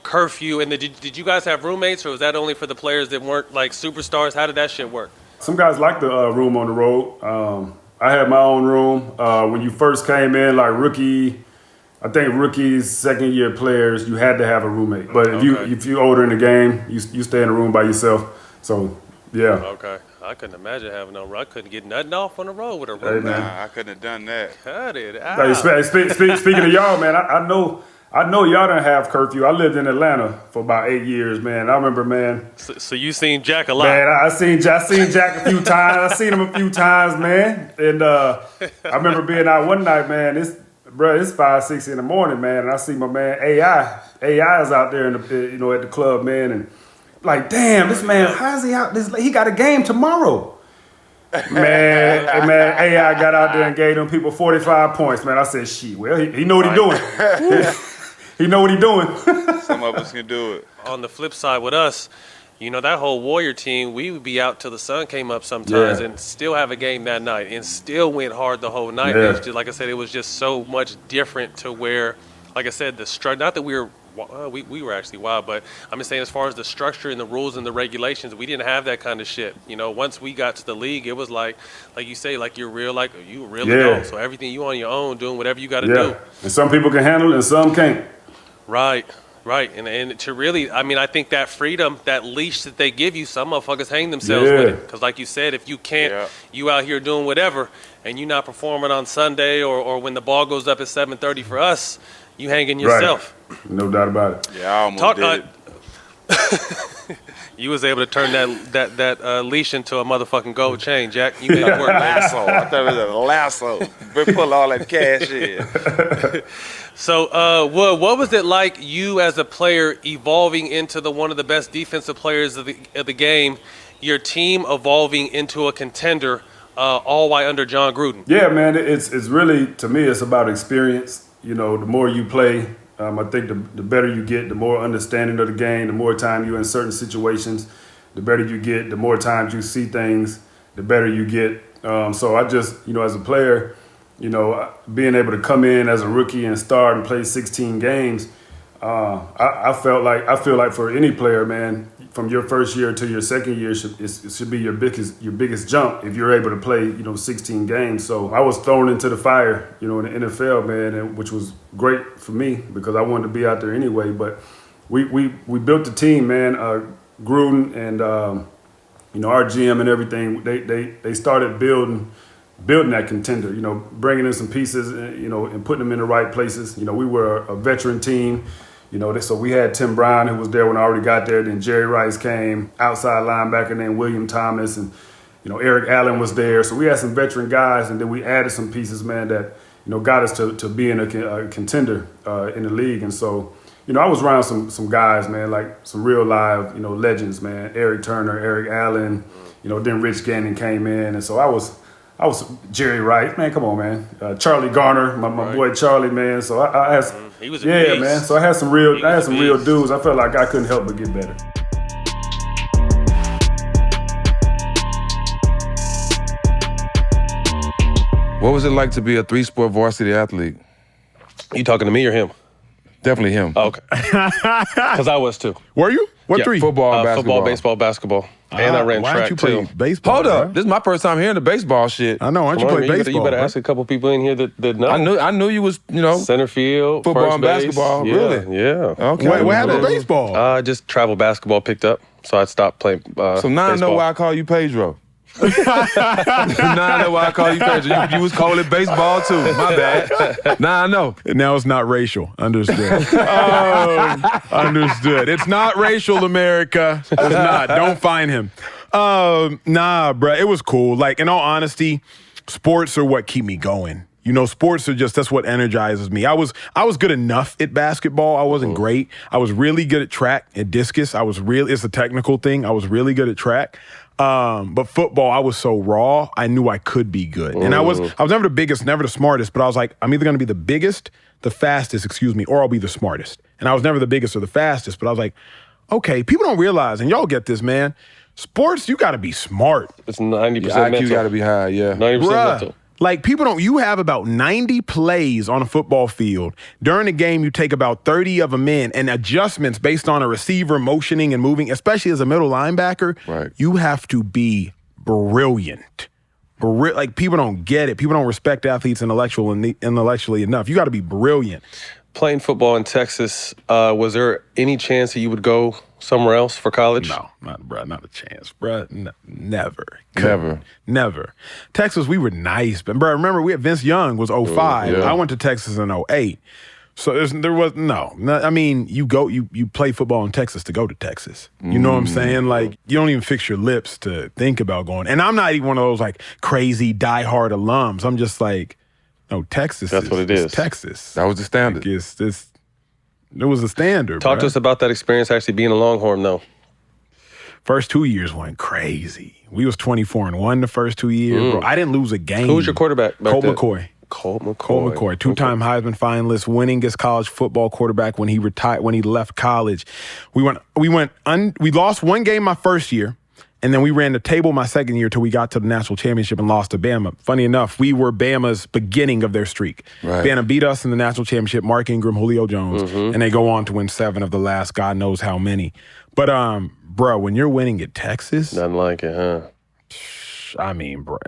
curfew, and did you guys have roommates, or was that only for the players that weren't like superstars? How did that shit work? Some guys like the room on the road. I had my own room. When you first came in, like rookies, second-year players, you had to have a roommate. But if you older in the game, you stay in a room by yourself. So, yeah. Okay. I couldn't imagine having no room. I couldn't get nothing off on the road with a roommate. Hey, nah, I couldn't have done that. Cut it out. Hey, speaking of y'all, man, I know y'all done have curfew. I lived in Atlanta for about 8 years, man. I remember, man. So you seen Jack a lot? Man, I seen Jack a few times. I seen him a few times, man. And I remember being out one night, man. It's 5, 6 in the morning, man, and I see my man AI. AI is out there at the club, man, and like, damn, this man, how's he out? He got a game tomorrow. Man, AI got out there and gave them people 45 points, man. I said, shit, well, he know what he doing. He know what he doing. Some of us can do it. On the flip side with us, you know, that whole Warrior team, we would be out till the sun came up sometimes and still have a game that night and still went hard the whole night. Yeah. Just, like I said, it was just so much different to where, like I said, not that we were we were actually wild, but I'm just saying as far as the structure and the rules and the regulations, we didn't have that kind of shit. You know, once we got to the league, it was like you say, like you're real adult. So everything you on your own, doing whatever you got to do. And some people can handle it and some can't. Right. And to really, I mean, I think that freedom, that leash that they give you, some motherfuckers hang themselves with it. Because like you said, if you can't, you out here doing whatever, and you're not performing on Sunday or when the ball goes up at 7:30 for us, you hanging yourself. Right. No doubt about it. Yeah, I almost did it. You was able to turn that leash into a motherfucking gold chain, Jack. You made it work. Lasso. I thought it was a lasso. Pull all that cash in. So, what was it like you as a player evolving into one of the best defensive players of the game, your team evolving into a contender, all while under John Gruden? Yeah, man, it's really, to me, it's about experience. You know, the more you play, I think the better you get, the more understanding of the game, the more time you're in certain situations, the better you get, the more times you see things, the better you get. So I just, as a player, being able to come in as a rookie and start and play 16 games, I feel like for any player, man, from your first year to your second year, it should be your biggest jump if you're able to play, 16 games. So I was thrown into the fire, in the NFL, man, which was great for me because I wanted to be out there anyway. But we built the team, man. Gruden and our GM and everything. They started building that contender, bringing in some pieces, and putting them in the right places. We were a veteran team, so we had Tim Brown, who was there when I already got there. Then Jerry Rice came, outside linebacker named William Thomas, and, Eric Allen was there. So we had some veteran guys, and then we added some pieces, man, that, got us to being a contender in the league. And so, I was around some guys, man, like some real live, legends, man, Eric Turner, Eric Allen, then Rich Gannon came in. And so I was Jerry Rice, man. Come on, man. Charlie Garner, my boy Charlie, man. So I had, he was a beast. Man. So I had some real dudes. I felt like I couldn't help but get better. What was it like to be a 3-sport varsity athlete? You talking to me or him? Definitely him. Oh, okay. Because I was too. Were you? What three? Football, basketball. Football, baseball, basketball. And I ran why track don't you play too. baseball? Hold up. Bro? This is my first time hearing the baseball shit. I know. Why don't you play baseball? You better ask a couple people in here that know. I knew you was, center field, football first and base. basketball. Yeah, Really? Yeah. Okay. What happened to baseball? Just travel basketball picked up, so I stopped playing So now I know why I call you Pedro. Now I know why I call you Pedro. You was calling baseball too. My bad. Now I know. Now it's not racial. Understood. Understood. It's not racial, America. It's not. Don't find him. Nah, bruh. It was cool. Like, in all honesty, sports are what keep me going. Sports are that's what energizes me. I was good enough at basketball. I wasn't great. I was really good at track and discus. It's a technical thing. I was really good at track. But football, I was so raw, I knew I could be good. And I was never the biggest, never the smartest, but I was like, I'm either going to be the biggest, the fastest, or I'll be the smartest. And I was never the biggest or the fastest, but I was like, okay, people don't realize, and y'all get this, man, sports, you got to be smart. It's 90% mental. IQ got to be high, yeah. 90% mental. Like, you have about 90 plays on a football field. During the game, you take about 30 of them in, and adjustments based on a receiver motioning and moving, especially as a middle linebacker. Right. You have to be brilliant. Like, people don't get it. People don't respect athletes intellectually enough. You got to be brilliant. Playing football in Texas, was there any chance that you would go somewhere else for college? No, not a chance, bruh. Never. Never. Texas, we were nice. But, bruh, remember, Vince Young was 05. Yeah. I went to Texas in 08. So there was no. I mean, you play football in Texas to go to Texas. You know what I'm saying? Like, you don't even fix your lips to think about going. And I'm not even one of those, like, crazy diehard alums. I'm just like, no, Texas. That's what it is. Texas. That was the standard. Like, it was a standard. Talk to us about that experience actually being a Longhorn, though. First 2 years went crazy. We was 24-1 the first 2 years, bro. I didn't lose a game. Who was your quarterback back then? Colt McCoy, two-time Heisman finalist, winningest college football quarterback when he retired, when he left college. We lost one game my first year, And then we ran the table my second year till we got to the national championship and lost to Bama. Funny enough, we were Bama's beginning of their streak. Right. Bama beat us in the national championship, Mark Ingram, Julio Jones, and they go on to win 7 of the last God knows how many. But, bro, when you're winning at Texas. Nothing like it, huh? I mean, bro,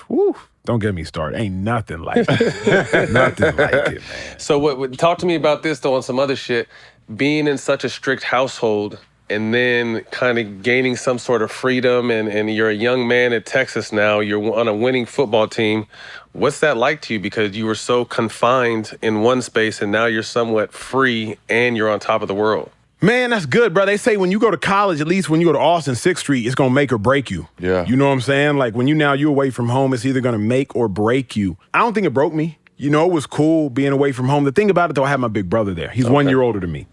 whew, don't get me started. Ain't nothing like it. Nothing like it, man. So talk to me about this, though, on some other shit. Being in such a strict household and then kind of gaining some sort of freedom, and you're a young man at Texas now, you're on a winning football team. What's that like to you? Because you were so confined in one space and now you're somewhat free and you're on top of the world. Man, that's good, bro. They say when you go to college, at least when you go to Austin 6th Street, it's going to make or break you. Yeah. You know what I'm saying? Like when you're away from home, it's either going to make or break you. I don't think it broke me. You know, it was cool being away from home. The thing about it, though, I had my big brother there. He's 1 year older than me.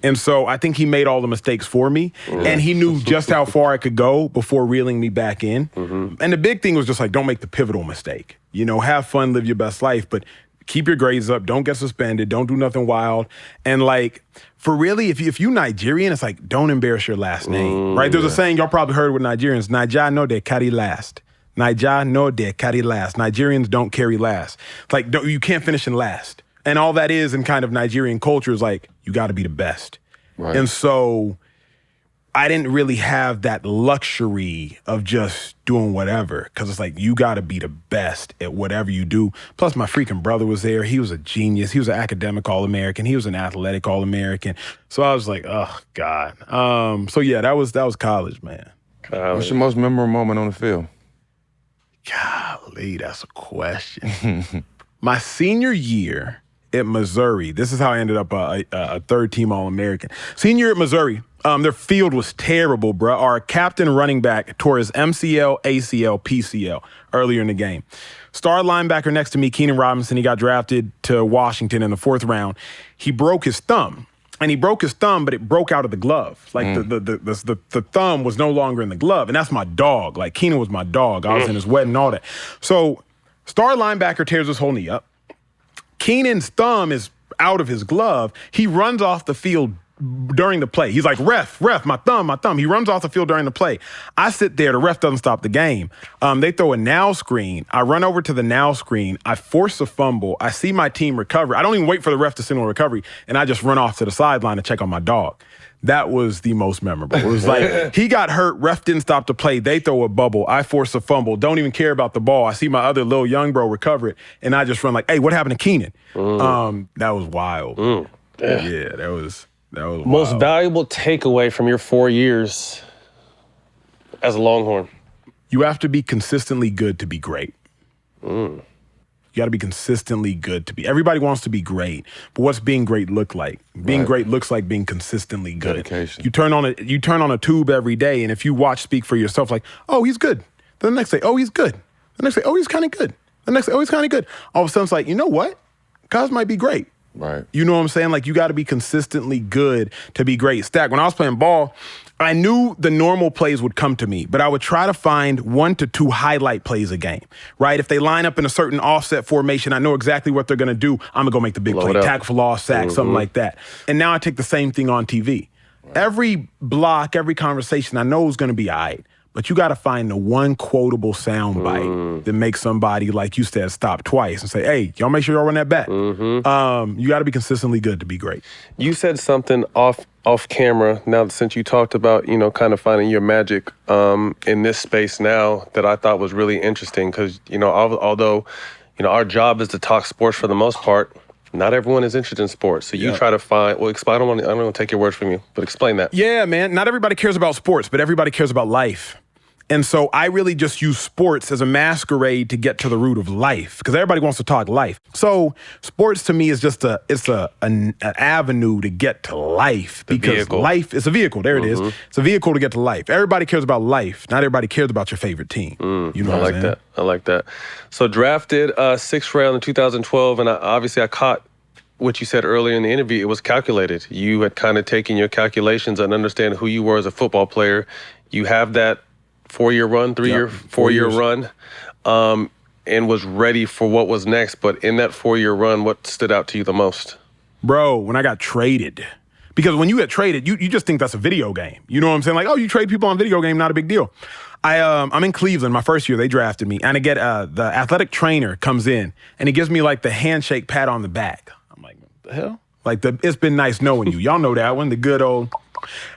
And so I think he made all the mistakes for me. And he knew just how far I could go before reeling me back in. And the big thing was just like, don't make the pivotal mistake. You know, have fun, live your best life, but keep your grades up. Don't get suspended. Don't do nothing wild. And like, for really, if you Nigerian, it's like, don't embarrass your last name, right? There's a saying y'all probably heard with Nigerians, Naija no de carry last. Naija no de carry last. Nigerians don't carry last. Like, you can't finish in last. And all that is in kind of Nigerian culture is like, you got to be the best. Right. And so I didn't really have that luxury of just doing whatever, because it's like, you got to be the best at whatever you do. Plus, my freaking brother was there. He was a genius. He was an academic All-American. He was an athletic All-American. So I was like, oh, God. So, yeah, that was college, man. What's your most memorable moment on the field? Golly, that's a question. My senior year at Missouri, this is how I ended up a third-team All-American. Senior year at Missouri, their field was terrible, bro. Our captain running back tore his MCL, ACL, PCL earlier in the game. Star linebacker next to me, Keenan Robinson, he got drafted to Washington in the 4th round. He broke his thumb. And he broke his thumb, but it broke out of the glove. Like the thumb was no longer in the glove. And that's my dog. Like Keenan was my dog. I was in his wedding and all that. So star linebacker tears his whole knee up. Keenan's thumb is out of his glove. He runs off the field during the play. He's like, ref, my thumb. He runs off the field during the play. I sit there. The ref doesn't stop the game. They throw a now screen. I run over to the now screen. I force a fumble. I see my team recover. I don't even wait for the ref to signal recovery, and I just run off to the sideline to check on my dog. That was the most memorable. It was like, he got hurt. Ref didn't stop the play. They throw a bubble. I force a fumble. Don't even care about the ball. I see my other little young bro recover it, and I just run like, hey, what happened to Keenan? That was wild. Yeah, that was wild. Most valuable takeaway from your 4 years as a Longhorn? You have to be consistently good to be great. You got to be consistently good to be. Everybody wants to be great, but what's being great look like? Being great looks like being consistently good. Dedication. You turn on a tube every day, and if you watch Speak for yourself, like, oh, he's good. Then the next day, oh, he's good. The next day, oh, he's kind of good. The next day, oh, he's kind of good. All of a sudden, it's like, you know what? Guys might be great. Right. You know what I'm saying? Like, you got to be consistently good to be great. Stack, when I was playing ball, I knew the normal plays would come to me, but I would try to find 1 to 2 highlight plays a game, right? If they line up in a certain offset formation, I know exactly what they're going to do. I'm going to go make the big play, tackle for loss, sack, something like that. And now I take the same thing on TV. Right. Every block, every conversation, I know is going to be all right. But you got to find the one quotable soundbite that makes somebody, like you said, stop twice and say, hey, y'all make sure y'all run that back. You got to be consistently good to be great. You said something off camera, now since you talked about, kind of finding your magic in this space now, that I thought was really interesting because, although, our job is to talk sports for the most part, not everyone is interested in sports. So you try to find, I don't want to take your word from you, but explain that. Yeah, man. Not everybody cares about sports, but everybody cares about life. And so I really just use sports as a masquerade to get to the root of life, because everybody wants to talk life. So sports to me is just an avenue to get to life, because life is a vehicle. There it is. It's a vehicle to get to life. Everybody cares about life. Not everybody cares about your favorite team. You know what I'm saying? I like that. So drafted 6th round in 2012, and I caught what you said earlier in the interview. It was calculated. You had kind of taken your calculations and understand who you were as a football player. You have that 4-year run, 4-year run, and was ready for what was next. But in that 4-year run, what stood out to you the most? Bro, when I got traded, Because when you get traded, you just think that's a video game. You know what I'm saying? Like, oh, you trade people on video game, not a big deal. I'm in Cleveland. My first year, they drafted me. And I get the athletic trainer comes in, and he gives me like the handshake pat on the back. I'm like, what the hell? Like, it's been nice knowing you. Y'all know that one, the good old.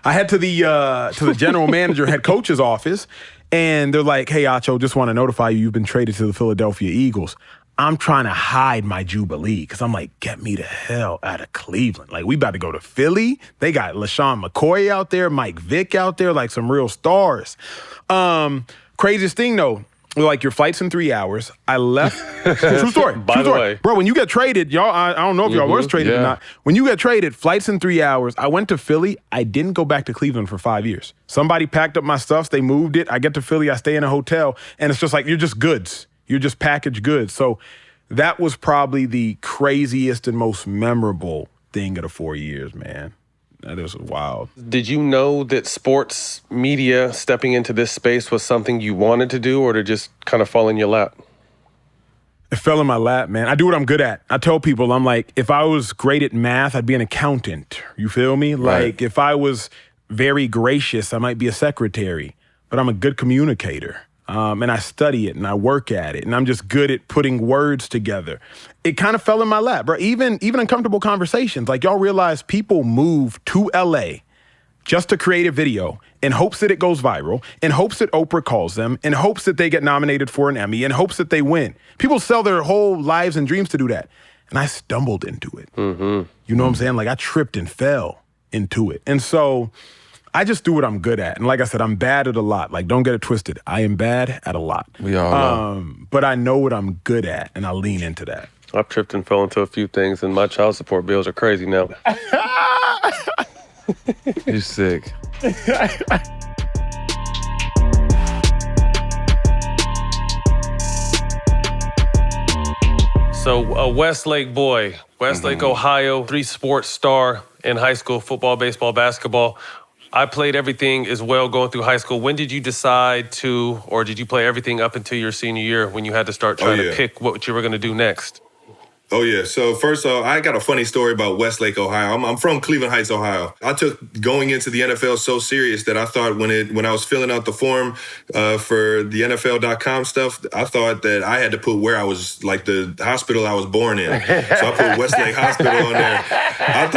I head to the general manager, head coach's office, and they're like, hey, Acho, just want to notify you, you've been traded to the Philadelphia Eagles. I'm trying to hide my jubilee because I'm like, get me the hell out of Cleveland. Like, we about to go to Philly. They got LaShawn McCoy out there, Mike Vick out there, like some real stars. Craziest thing, though, like your flight's in 3 hours. I left. True story. By the way. Bro, when you get traded, y'all, I don't know if y'all was traded or not. When you get traded, flight's in 3 hours. I went to Philly. I didn't go back to Cleveland for 5 years. Somebody packed up my stuff. They moved it. I get to Philly. I stay in a hotel. And it's just like, you're just goods. You're just packaged goods. So that was probably the craziest and most memorable thing of the 4 years, man. That is wild. Did you know that sports media stepping into this space was something you wanted to do, or did it just kind of fall in your lap? It fell in my lap, man. I do what I'm good at. I tell people, I'm like, if I was great at math, I'd be an accountant. You feel me? Right. Like, if I was very gracious, I might be a secretary. But I'm a good communicator. And I study it and I work at it, and I'm just good at putting words together. It kind of fell in my lap, bro. Even uncomfortable conversations. Like, y'all realize people move to LA just to create a video in hopes that it goes viral, in hopes that Oprah calls them, in hopes that they get nominated for an Emmy, in hopes that they win. People sell their whole lives and dreams to do that. And I stumbled into it. Mm-hmm. You know what I'm saying? Like, I tripped and fell into it. And so I just do what I'm good at. And like I said, I'm bad at a lot. Like, don't get it twisted. I am bad at a lot. We all know. But I know what I'm good at, and I lean into that. I've tripped and fell into a few things, and my child support bills are crazy now. You're sick. So, a Westlake boy, Westlake, Ohio, 3-sport star in high school, football, baseball, basketball. I played everything as well going through high school. When did you decide to, or did you play everything up until your senior year when you had to start trying to pick what you were going to do next? Oh, yeah. So first off, I got a funny story about Westlake, Ohio. I'm from Cleveland Heights, Ohio. I took going into the NFL so serious that I thought when I was filling out the form for the NFL.com stuff, I thought that I had to put where I was, like the hospital I was born in. So I put Westlake Hospital on there. I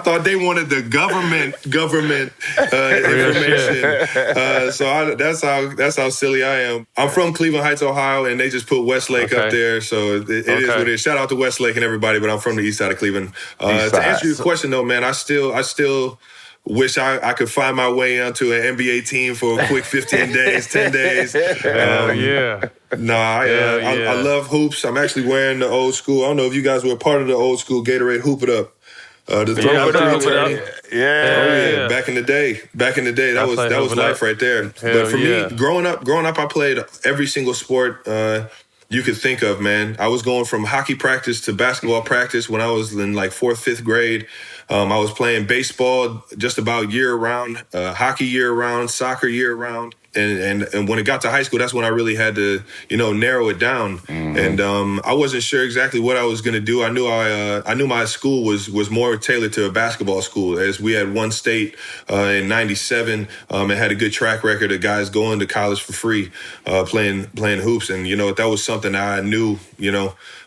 thought they wanted the government information. So that's how silly I am. I'm from Cleveland Heights, Ohio, and they just put Westlake up there. So it is what it is. Shout out to Westlake and everybody, but I'm from the east side of Cleveland. To answer your question, though, man, I still wish I could find my way onto an NBA team for a quick 15 days, 10 days. Yeah. No, I love hoops. I'm actually wearing the old school. I don't know if you guys were part of the old school Gatorade Hoop It Up. The back in the day, that was life right there. But for me, growing up, I played every single sport you could think of, man. I was going from hockey practice to basketball practice when I was in like 4th, 5th grade. I was playing baseball just about year round, hockey year round, soccer year round. And when it got to high school, that's when I really had to, narrow it down. And I wasn't sure exactly what I was going to do. I knew my school was more tailored to a basketball school, as we had won state in '97 and had a good track record of guys going to college for free, playing hoops. And that was something I knew.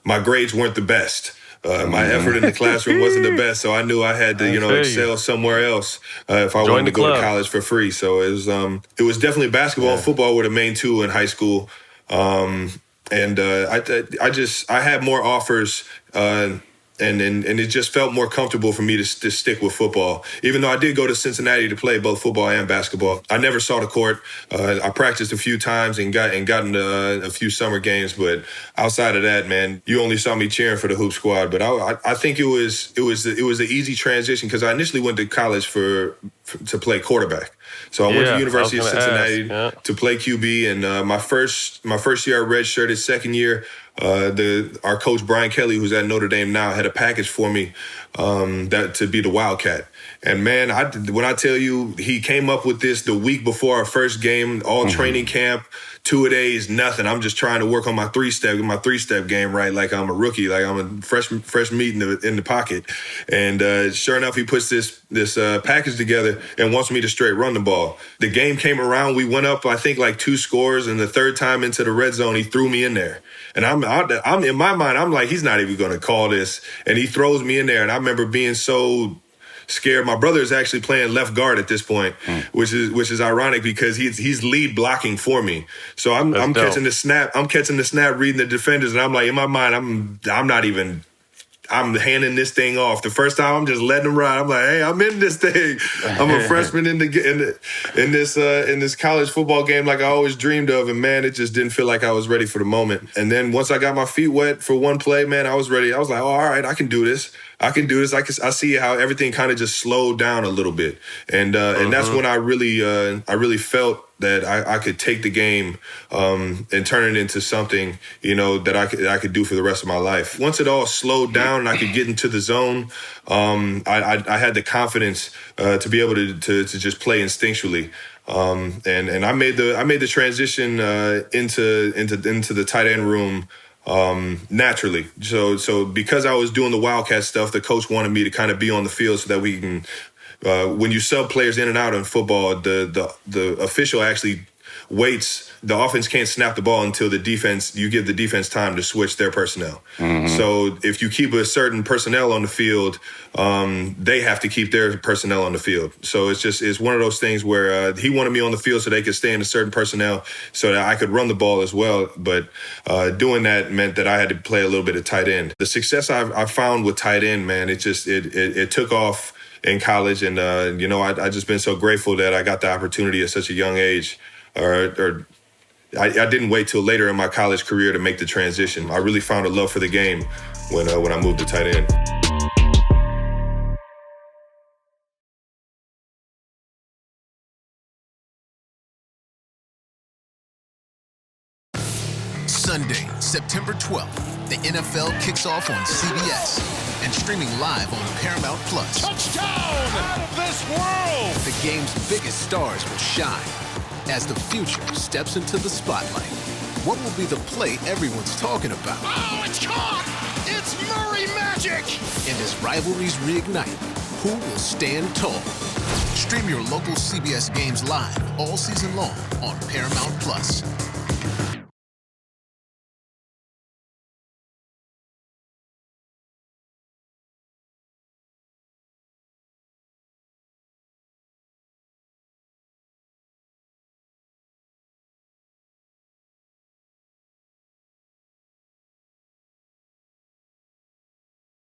My grades weren't the best. My effort in the classroom wasn't the best, so I knew I had to, excel somewhere else if I wanted to go to college for free. So it was definitely basketball and football were the main two in high school, and I had more offers. And it just felt more comfortable for me to stick with football. Even though I did go to Cincinnati to play both football and basketball, I never saw the court. I practiced a few times and got into a few summer games. But outside of that, man, you only saw me cheering for the Hoop Squad. But I think it was an easy transition because I initially went to college to play quarterback. So I went to the University of Cincinnati to play QB, and my first year I redshirted. Second year, our coach Brian Kelly, who's at Notre Dame now, had a package for me to be the Wildcat. And man, when I tell you, he came up with this the week before our first game, all training camp, 2-a-days, nothing. I'm just trying to work on my three-step game, right? Like I'm a rookie, like I'm a fresh meat in the pocket. And sure enough, he puts this package together and wants me to straight run the ball. The game came around, we went up, I think, like 2 scores, and the third time into the red zone, he threw me in there. And I'm in my mind, I'm like, he's not even going to call this. And he throws me in there, and I remember being so scared. My brother is actually playing left guard at this point, which is ironic because he's lead blocking for me. So I'm catching the snap. I'm catching the snap, reading the defenders, and I'm like, in my mind, I'm handing this thing off. The first time, I'm just letting him ride. I'm like, hey, I'm in this thing. I'm a freshman in this college football game like I always dreamed of, and man, it just didn't feel like I was ready for the moment. And then once I got my feet wet for one play, man, I was ready. I was like, oh, all right, I can do this. I see how everything kind of just slowed down a little bit, and that's when I really felt that I could take the game and turn it into something, that I could do for the rest of my life. Once it all slowed down and I could get into the zone, I had the confidence to be able to just play instinctually. And I made the transition into the tight end room naturally. So because I was doing the Wildcat stuff, the coach wanted me to kind of be on the field so that we can. When you sub players in and out in football, the official actually waits. The offense can't snap the ball until you give the defense time to switch their personnel. So if you keep a certain personnel on the field, they have to keep their personnel on the field. So it's one of those things where he wanted me on the field so they could stay in a certain personnel so that I could run the ball as well. But doing that meant that I had to play a little bit of tight end. The success I found with tight end, man, it took off in college, and I just been so grateful that I got the opportunity at such a young age. I didn't wait till later in my college career to make the transition. I really found a love for the game when I moved to tight end. Sunday, September 12th, the NFL kicks off on CBS and streaming live on Paramount+. Touchdown! Out of this world! The game's biggest stars will shine as the future steps into the spotlight. What will be the play everyone's talking about? Oh, it's caught! It's Murray magic! And as rivalries reignite, who will stand tall? Stream your local CBS games live all season long on Paramount+.